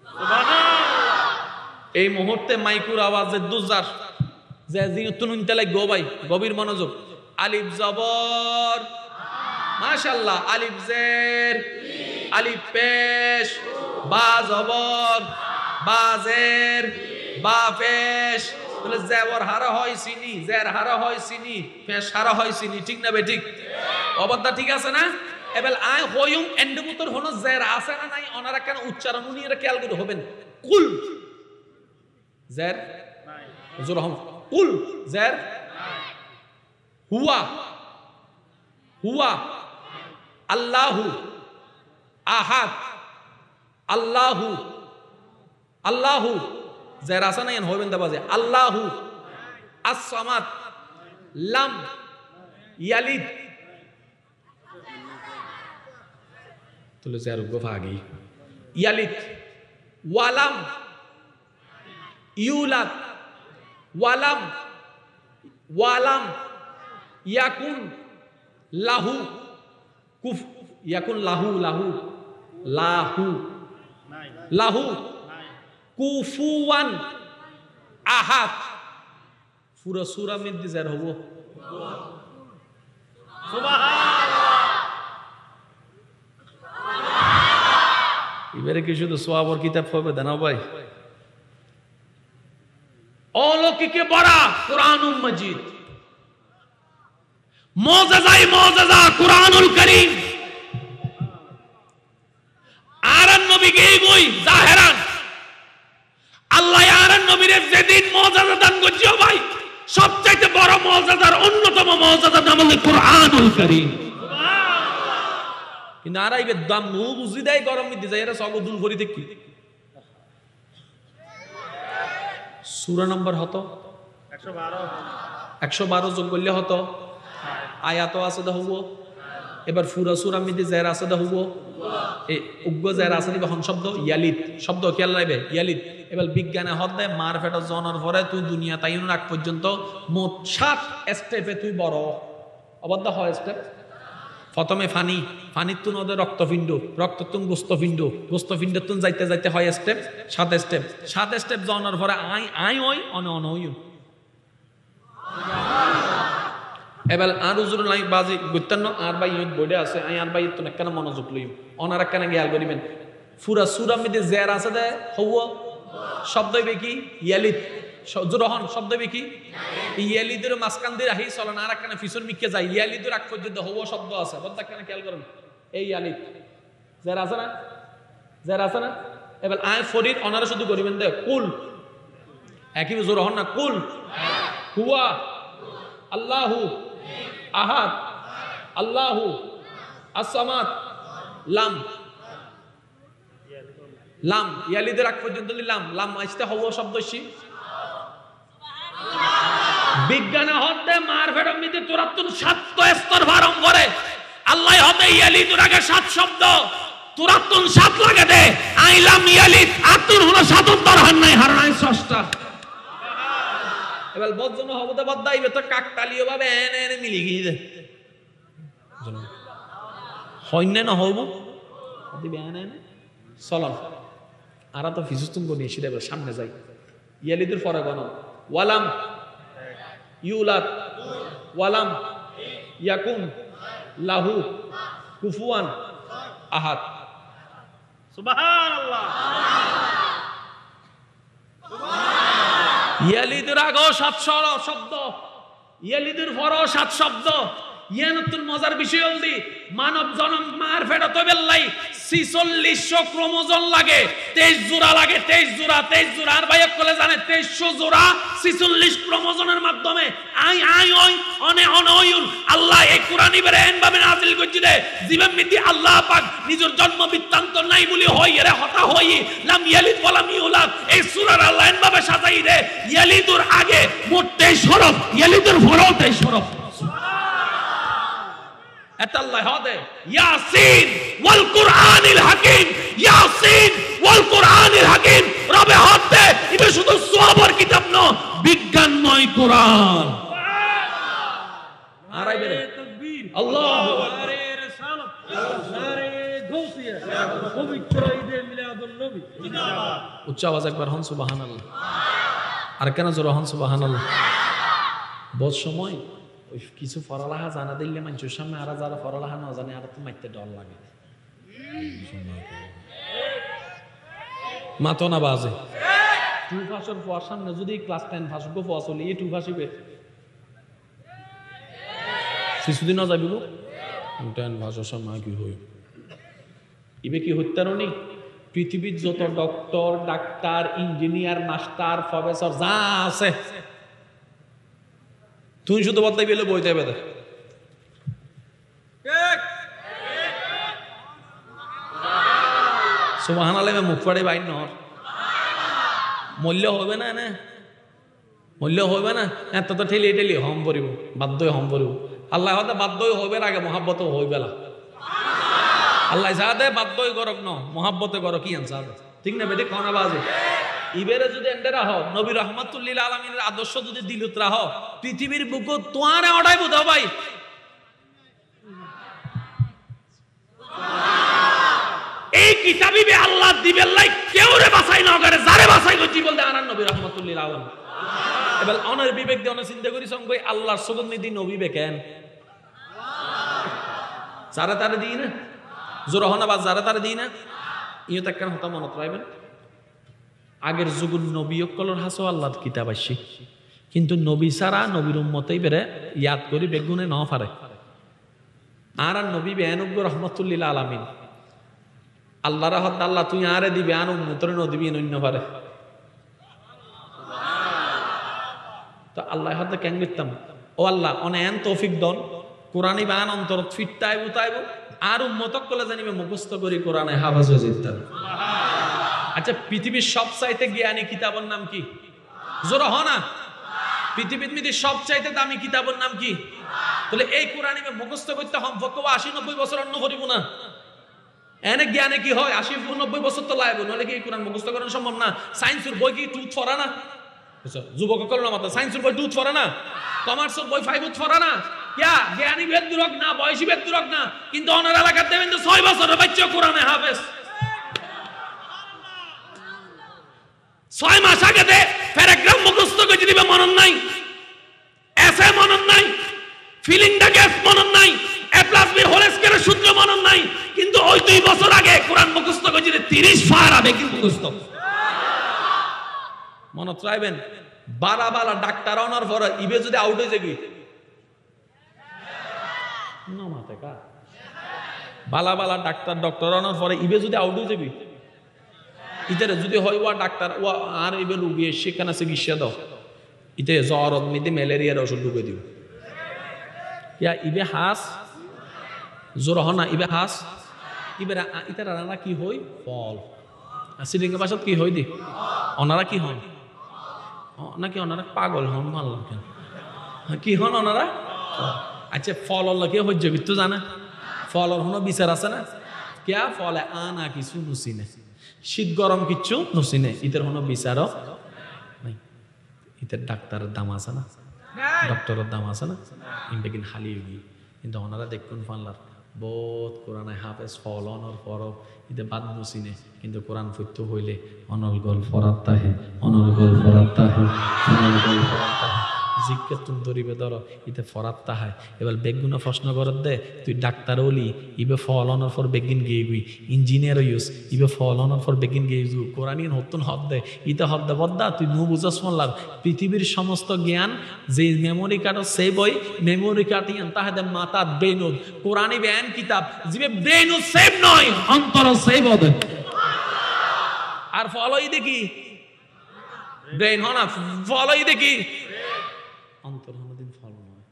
সুবহানাল্লাহ এই মুহূর্তে মাইকুর আওয়াজে দুজার যে জিতুন তালাই গো ভাই গভীর মনোযোগ আলিফ জবর মাশাআল্লাহ আলিফ জের আলিফ পেশ বা জবর বা জের বা পেশ বলে জবর হারা হয় সিনি জের হারা হয় সিনি পেশ হারা হয় সিনি ঠিক না বে ঠিক অবদা ঠিক আছে না এবেল আই হয়ুম এন্ডমুতর হনো জের আছে না নাই ওনারা কেন উচ্চারণ উনিরা খেয়াল করে হবেন কুল জের নাই জোর হম কুল জের হুয়া হুয়া আল্লাহু আহাদ আল্লাহু আল্লাহু যারা আছে না এন হইবেন দাবাজে আল্লাহু আস-সামাদ লাম ইয়ালিদ তুলে যার গফাগি ইয়ালিদ ওয়ালাম ইউলাদ ওয়ালাম ওয়ালাম ইয়াকুন লাহু কুফ ইয়াকুন লাহু লাহু লাহু লাহু কুফুয়ান আহাদ পুরো সূরা মধ্যে যার হবো সুবহানাল্লাহ এবারে কি শুধু সওয়াবের কিতাব হবে দানা ভাই অলৌকিকে বড়া কুরআনুল মাজিদ মুআজ্জাজাই মুআজ্জাজা কুরআনুল কারীম আরান নবীকে এই বই জাহেরান আল্লাহ আরান নবীর যেদিন মুআজ্জাজা দান করছে ভাই সবচেয়ে বড় মুআজ্জাজার অন্যতম মুআজ্জাজার নাম হলো কুরআনুল কারীম সুবহানাল্লাহ কিন্তু আরাইবে দাম নু বুঝি দেয় গরম মিদি যায় এরা সব দুল করি দেখি সূরা নম্বর হতো 112 যোগ করলে হতো আয়াত আছে দা হবো এবার পুরা সূরা মধ্যে জের আছে দা হবো এই উগ্গ জের আছে দিবে হন শব্দ ইয়ালিদ শব্দ খেয়াল রাখবে ইয়ালিদ এবার বিজ্ঞানে হদে মার ফেটা জনার পরে তুই দুনিয়া তাইন রাখ পর্যন্ত মোট 7 স্টেপে তুই বড় অবদ্ধ হয় স্টেপ প্রথমে ফানির তুন ওদের রক্তপিণ্ড রক্ততুন গোস্তপিণ্ড তুন যাইতে যাইতে হয় স্টেপ 7 স্টেপ জনার পরে আই ওই অন ওই এবার আর উজুর লাই বাজি গুত্তান্ন আর ভাই ইউত বইডে আছে আই আর ভাই তুন একখানা মনোযোগ লইম অনার একখানা গিয়াল করিবেন পুরা সূরা মধ্যে জের আছে দে হওয়া শব্দ হইবে কি ইয়ালিদ জোরহন শব্দ হইবে কি ইয়ালিদের মাসকান দিয়ে রাহি চলেন আর একখানা ফিসর মিকে যায় ইয়ালিদের আগ পর্যন্ত হওয়া শব্দ আছে বলতে একখানা খেয়াল করেন এই ইয়ালিদ জের আছে না এবার আই ফরিদ অনারা শুধু করিবেন দে কুল একই জোরহন না কুল হুয়া আল্লাহু আহাদ আল্লাহু আসসামাদ লাম ইয়ালিদের আগ পর্যন্ত লাম আসতে হওয়া শব্দ বিজ্ঞানে হতে মার ফেরম নিতে তুরাতুন 7 স্তর ভারম করে আল্লাহ হতে ইয়ালিদের আগে 7 শব্দ তুরাতুন 7 লাগে দে আইলাম ইয়ালিদ আতুন হলো 7 দরহান নাই হার নাই 6টা এবার বজ্জন হবতে বদ্দাইবে তো কাকতালীয় ভাবে এনে মিলি গিয়ে হইনে না হবো দিবে এনে চলন আর তো ফিসুস্তুম করে নিয়ে সেটা সামনে যাই ইয়ালিদের পরে গণ ওয়ালাম ইউলাদ ওয়ালাম ইয়াকুন লাহু কুফুয়ান আহাদ সুবহানাল্লাহ ইয়ালিদের আগেও 7 শব্দ ইয়ালিদের পরেও 7 শব্দ ইয়ানতুল মজার বিষয় হলদি মানব জনম মার ফেটা তো বেল্লাই 4600 ক্রোমোজোম লাগে 23 জোড়া লাগে 23 জোড়া আর ভাই কলে জানে 2300 জোড়া 46 ক্রোমোজোমের মাধ্যমে আই ওই অনে অনয়ুন আল্লাহ এই কোরআনই বেরেন ভাবে নাজিল করছি দে জীবন মিতি আল্লাহ পাক নিজের জন্ম বৃত্তান্ত নাই বলি হই এর হতা হই লাম ইয়ালিদ ওয়ালাম ইউলাদ এই সূরার আল্লাহ এন ভাবে সাজাই দে ইয়ালিদুর আগে মোট 23 হরফ ইয়ালিদুর পরেও 23 হরফ আল্লাহ হদে ইয়াসিন ওয়াল কুরআনিল হাকিম ইয়াসিন ওয়াল কুরআনিল হাকিম রবে হদে ইবে শুধু সওয়াবের কিতাব ন বিজ্ঞানময় কোরআন সুবহানাল্লাহ আরাই বেরে তাকবীর আল্লাহু আরে রিসালাত আরে গৌসিয়া পবিত্র ঈদে মিলাদুন নবী জিন্দাবাদ উচ্চ আওয়াজ একবার হন সুবহানাল্লাহ আর কেন জোরে হন সুবহানাল্লাহ বহুত সময় কিছু ফরালাহা জানা দিলে মানুষের সামনে আর যারা ফরালাহা না জানে আর তো মাইতে ডর লাগে মাতো না বাজে 2 ভাষার পর সামনে যদি ক্লাস 10 ভাষা গো ফসল এই 2 ভাষিবে শিশুদিন না যাবিব 10 ভাষার সামনে কি হই ইবে কি হত্যারনি পৃথিবীর যত doctor doctor engineer master professor যা আছে তুই শুধু বলতে গেলে বইতে হবে সুবহানাল্লাহ মুখ পড়ে বাইন নর মূল্য হবে না মূল্য হবে না এত তো ঠেলি হম পড়িব বাধ্যই হম পড়িব আল্লাহ হতে বাধ্যই হবে আগে মহাব্বত হইবে না আল্লাহ সাদে বাধ্যই করক ন মহাব্বতে করো কি আনসার ঠিক না বেদে কোন আওয়াজ ইবেরে যদি এন্ডেরা হ নবী রহমাতুল্লিল আলামিনের আদর্শ যদি দিলুত রাহ পৃথিবীর বুক তোয়ারে অড়াই বুঝ ভাই এই কিতাবই বে আল্লাহ দিবেন লাই কেউ রে বাছাই না করে যারে বাছাই করছি বলতে আনার নবী রহমাতুল্লিল আলামিন এবার অনার বিবেক দিয়ে অনেক চিন্তা করি সঙ্গে আল্লাহর সুগন্ধি নবী বে কেন যারা তারে দিই না জোর হনা বা যারা তারে দিই না ইও তো কেন হতা মনত রাখবেন আগের যুগুর নবী কলর হাসো আল্লাহর কিতাব আসি কিন্তু নবী সারা নবীর উম্মতেই বেরে ইয়াদ করি বেগুনে ন পারে আর নবী বেয়ানুব্য রহমতুল্লিল আলামিন আল্লাহ রাহত আল্লাহ তুই আরে দিবি আন উম্মতরে ন দিবি অন্য পারে তো আল্লাহ হতে কেন করতাম ও আল্লাহ অনেন তৌফিক দন কোরআনই বান অন্তর ফিটতাইব তাইব আর উম্মতক কলে জানিবে মুখস্থ করি কোরআনে হাফেজ হয়ে যেতাম আচ্ছা পৃথিবীর সবচাইতে জ্ঞানী কিতাবের নাম কি জোরে হ না। পৃথিবীর সবচাইতে দামি কিতাবের নাম কি? তাহলে এই কোরআন ইবে মুখস্থ করতে সম্পর্ক 80-90 বছর অন্য করিব না। এনে জ্ঞানে কি হয় 80-90 বছর তো লাগবে, নলে কি এই কোরআন মুখস্থ করা সম্ভব না। সায়েন্সের বই কি টুথ ফরা না? যুবক করলো মাত্র সায়েন্সের বই টুথ ফরা না, কমার্সের বই 5 ফরা না। ইয়া জ্ঞানী ভেদ দূরক না, বয়সী ভেদ দূরক না, কিন্তু অনার এলাকার দেবেন তো 6 বছরের বাচ্চা কোরআনে হাফেজ। 6 মাস আগে দে প্যারাগ্রাফ মুখস্থ করে দিবে, মনন নাই। এসে মনন নাই, ফিলিং দা গ্যাপ মনন নাই, a plus b হোল স্কয়ারের সূত্র মনন নাই, কিন্তু ওই 2 বছর আগে কোরআন মুখস্থ করে দিলে 30 ফার হবে কি মুখস্থ। মনত রাখবেন, বালা ডাক্তার অনার পর ইবে যদি আউট হয়ে যাবি না মাথা কা বালা ডাক্তার অনার পরে ইবে যদি আউট হয়ে যাবি, ইতারে যদি হয় ওয়া ডাক্তার ওয়া আর ইবে রুগী সেখানে চিকিৎসা দাও, ইতে জ্বর অগ্নিতে ম্যালেরিয়ার ওষুধ ঢুকে দিব। ইয়া ইবে হাস জোর হ না, ইবে হাস ইবে ইতার রানা কি হই ফল। শ্রীলঙ্কা ভাষাত কি হই দি ওনারা কি হন নাকি ওনারা পাগল হন মানলাম কেন কি হন ওনারা? আচ্ছা ফল কে হজ্য কিন্তু জানে ফলর হনো বিচার আছে না? কে ফলে আনা কিছু নুসিনে, শীত গরম কিচ্ছু নুসিনে, ইতের হনো বিচারও নাই। ইতের ডাক্তারের দাম আছে না, ডক্টরের দাম আছে না, ইনটা কিন্তু হালি হবি। কিন্তু ওনারা দেখুন ফানলার বহুত কোরআনে হাফেজ ফল অনর পরব ইতে বাদ নুসিনে, কিন্তু কোরআন ফুত্য হইলে অনর্গল ফরাত্তাহে অনর্গল ফরাত্তাহে অনর্গল ফরাত্তাহে জিজ্ঞাতুন দরিবে ধর ইতে ফরাত্তাহে। এবার বেগুনা প্রশ্ন করত দে তুই ডাক্তার হলি ইবে ফল অনর পর বেগিন গিয়ে গুই, ইঞ্জিনিয়ার ইউস ইবে ফল অনর পর বেগিন গিয়ে যু কোরআনিন হতুন হদ দে ইতে হদ দে বদ্দা তুই নু বুঝাস মল্লার পৃথিবীর সমস্ত জ্ঞান যে মেমোরি কার্ড সেই বই মেমোরি কার্ড ইয়ান তাহাদে মাতা ব্রেনুদ কোরআনি ব্যান কিতাব জিবে ব্রেনুদ সেভ নয় অন্তর সেভ হবে। আর ফলই দেখি ব্রেন হনা ফলই দেখি অন্তর হনদিন ফল নয়।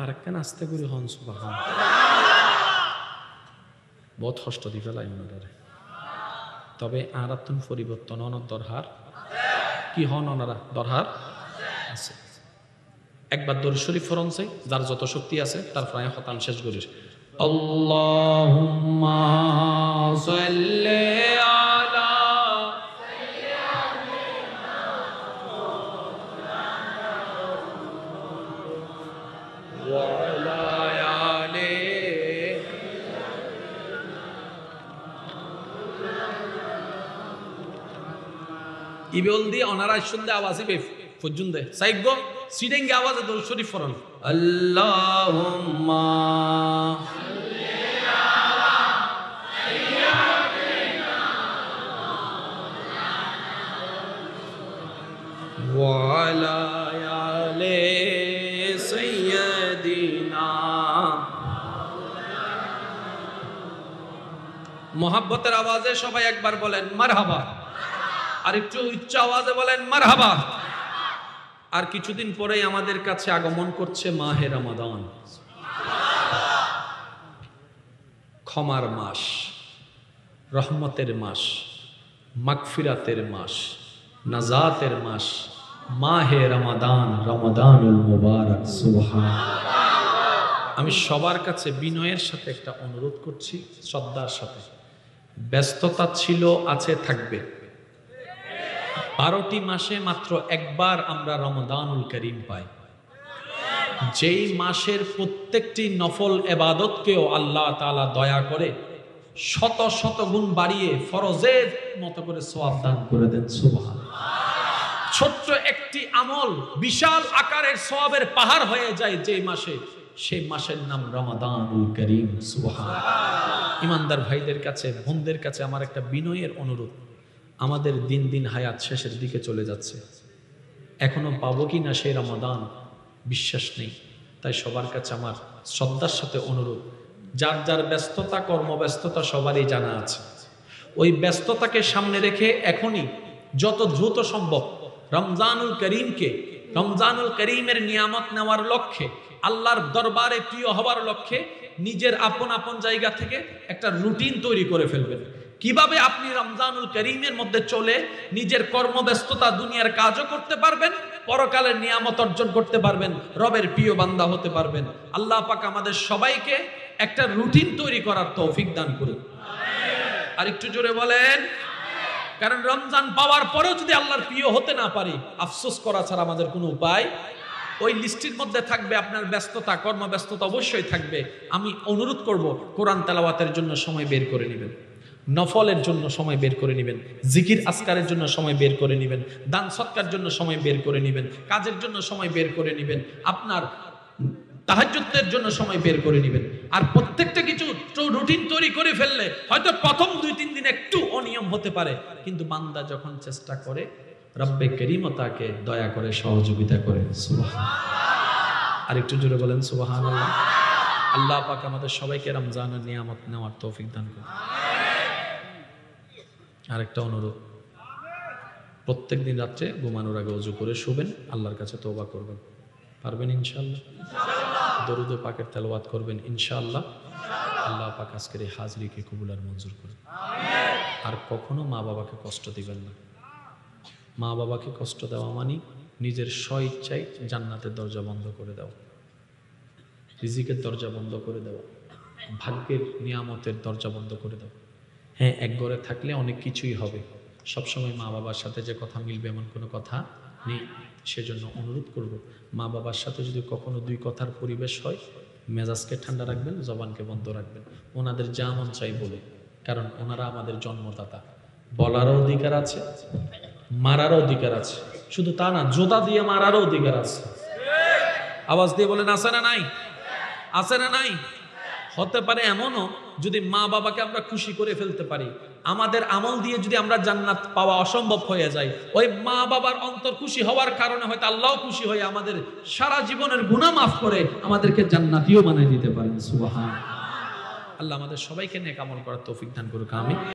আর একটা আস্তে করে হন সুবহান বহুত কষ্ট দি ফেলাই ওনারে। তবে আর আত্মন পরিবর্তন অনর দরহার কি হন ওনারা দরহার আছে। একবার দরুদ শরীফ ফরন চাই, যার যত শক্তি আছে তার প্রায় হতান শেষ করিস। আল্লাহুম্মা সাল্লি আলা ওয়া আলা আলি ইবল দি ওনারা শুনতে আওয়াজ ইবে পর্যন্ত সাইগ সিডেঙ্গে আওয়াজে দরুদ শরীফ পড়ুন। আল্লাহুম্মা সাল্লি আলা সাইয়্যিদিনা ওয়া আলা আলি সাইয়্যিদিনা। মোহাব্বতের আওয়াজে সবাই একবার বলেন মারহাবা, আর একটু উচ্চ আওয়াজে বলেন মারহাবা। আর কিছুদিন পরেই আমাদের কাছে আগমন করছে মাহে রমাদান, ক্ষমার মাস, রহমতের মাস, মাগফিরাতের মাস, নাজাতের মাস, মাহে রমাদান, রমাদানুল মুবারক। সুবহানাল্লাহ। আমি সবার কাছে বিনয়ের সাথে একটা অনুরোধ করছি, শ্রদ্ধার সাথে। ব্যস্ততা ছিল, আছে, থাকবে। 12টি মাসে মাত্র একবার আমরা রমাদানুল করিম পাই, যেই মাসের প্রত্যেকটি নফল ইবাদতকেও আল্লাহ তাআলা দয়া করে শত শত গুণ বাড়িয়ে ফরজের মতো করে সওয়াব দান করে দেন। সুবহানাল্লাহ। ছোট্ট একটি আমল বিশাল আকারের সওয়াবের পাহাড় হয়ে যায় যেই মাসে, সেই মাসের নাম রমাদানুল করিম। সুবহানাল্লাহ। ইমানদার ভাইদের কাছে, বোনদের কাছে আমার একটা বিনয়ের অনুরোধ, আমাদের দিন দিন হায়াত শেষের দিকে চলে যাচ্ছে, এখনো পাবো কি না সেই রমাদান বিশ্বাস নেই। তাই সবার কাছে আমার শ্রদ্ধার সাথে অনুরোধ, যার যার ব্যস্ততা, কর্মব্যস্ততা সবারই জানা আছে, ওই ব্যস্ততাকে সামনে রেখে এখনই যত দ্রুত সম্ভব রমজানুল করিমকে, রমজানুল করিমের নিয়ামত নেওয়ার লক্ষ্যে, আল্লাহর দরবারে প্রিয় হবার লক্ষ্যে নিজের আপন আপন জায়গা থেকে একটা রুটিন তৈরি করে ফেলবেন। কিভাবে আপনি রমজানুল করিমের মধ্যে চলে নিজের কর্মব্যস্ততা দুনিয়ার কাজও করতে পারবেন, পরকালের নিয়ামত অর্জন করতে পারবেন, রবের প্রিয় বান্দা হতে পারবেন। আল্লাহ পাক আমাদের সবাইকে একটা রুটিন তৈরি করার তৌফিক দান করুন। আর একটু জোরে বলেন। কারণ রমজান পাওয়ার পরেও যদি আল্লাহর প্রিয় হতে না পারি, আফসোস করা ছাড়া আমাদের কোনো উপায়। ওই লিস্টের মধ্যে থাকবে আপনার ব্যস্ততা, কর্মব্যস্ততা অবশ্যই থাকবে। আমি অনুরোধ করব, কোরআন তেলাওয়াতের জন্য সময় বের করে নেবেন, নফলের জন্য সময় বের করে নেবেন, জিকির আসকারের জন্য সময় বের করে নেবেন, দান সৎকার জন্য সময় বের করে নেবেন, কাজের জন্য সময় বের করে নেবেন, আপনার তাহাজ্জুদের জন্য সময় বের করে নেবেন। আর প্রত্যেকটা কিছু রুটিন তৈরি করে ফেললে হয়তো প্রথম 2-3 দিন একটু অনিয়ম হতে পারে, কিন্তু বান্দা যখন চেষ্টা করে, রব্বে করিম তাকে দয়া করে, সহযোগিতা করে। সুবহানাল্লাহ। আর একটু জোরে বলেন সুবহানাল্লাহ। আল্লাহ পাক আমাদের সবাইকে রমজানের নিয়ামত নেওয়ার তৌফিক দান করুন। আরেকটা অনুরোধ, প্রত্যেক দিন রাত্রে ঘুমানোর আগে ওযু করে শুবেন, আল্লাহর কাছে তওবা করবেন। পারবেন ইনশাআল্লাহ? দরুদ ও পাকের তেলাওয়াত করবেন ইনশাআল্লাহ। আল্লাহ পাক আজকের এই হাজরিকে কবুল আর মঞ্জুর করুন। আর কখনো মা বাবাকে কষ্ট দিবেন না। মা বাবাকে কষ্ট দেওয়া মানে নিজের স্বইচ্ছায় জান্নাতের দরজা বন্ধ করে দেওয়া, রিজিকের দরজা বন্ধ করে দেওয়া, ভাগ্যের নিয়ামতের দরজা বন্ধ করে দেওয়া। হ্যাঁ, এক ঘরে থাকলে অনেক কিছুই হবে, সবসময় মা বাবার সাথে যে কথা মিলবে এমন কোনো কথা নেই। সেজন্য অনুরোধ করব, মা বাবার সাথে যদি কখনো 2 কথার পরিবেশ হয়, মেজাজকে ঠান্ডা রাখবেন, জবানকে বন্ধ রাখবেন, ওনাদের যা মন চাই বলে। কারণ ওনারা আমাদের জন্মদাতা, বলারও অধিকার আছে, মারারও অধিকার আছে। শুধু তা না, জোতা দিয়ে মারারও অধিকার আছে। আওয়াজ দিয়ে বলেন, আছে না নাই? আছে না নাই? হতে পারে এমনও, যদি মা বাবাকে আমরা খুশি করে ফেলতে পারি, আমাদের আমল দিয়ে যদি আমরা জান্নাত পাওয়া অসম্ভব হয়ে যায়, ওই মা বাবার অন্তর খুশি হওয়ার কারণে হয়তো আল্লাহ খুশি হয়ে আমাদের সারা জীবনের গুনাহ মাফ করে আমাদেরকে জান্নাতীয় বানিয়ে দিতে পারেন। সুবহানাল্লাহ। আল্লাহ আমাদের সবাইকে নেক আমল করার তৌফিক দান করুক। আমিন।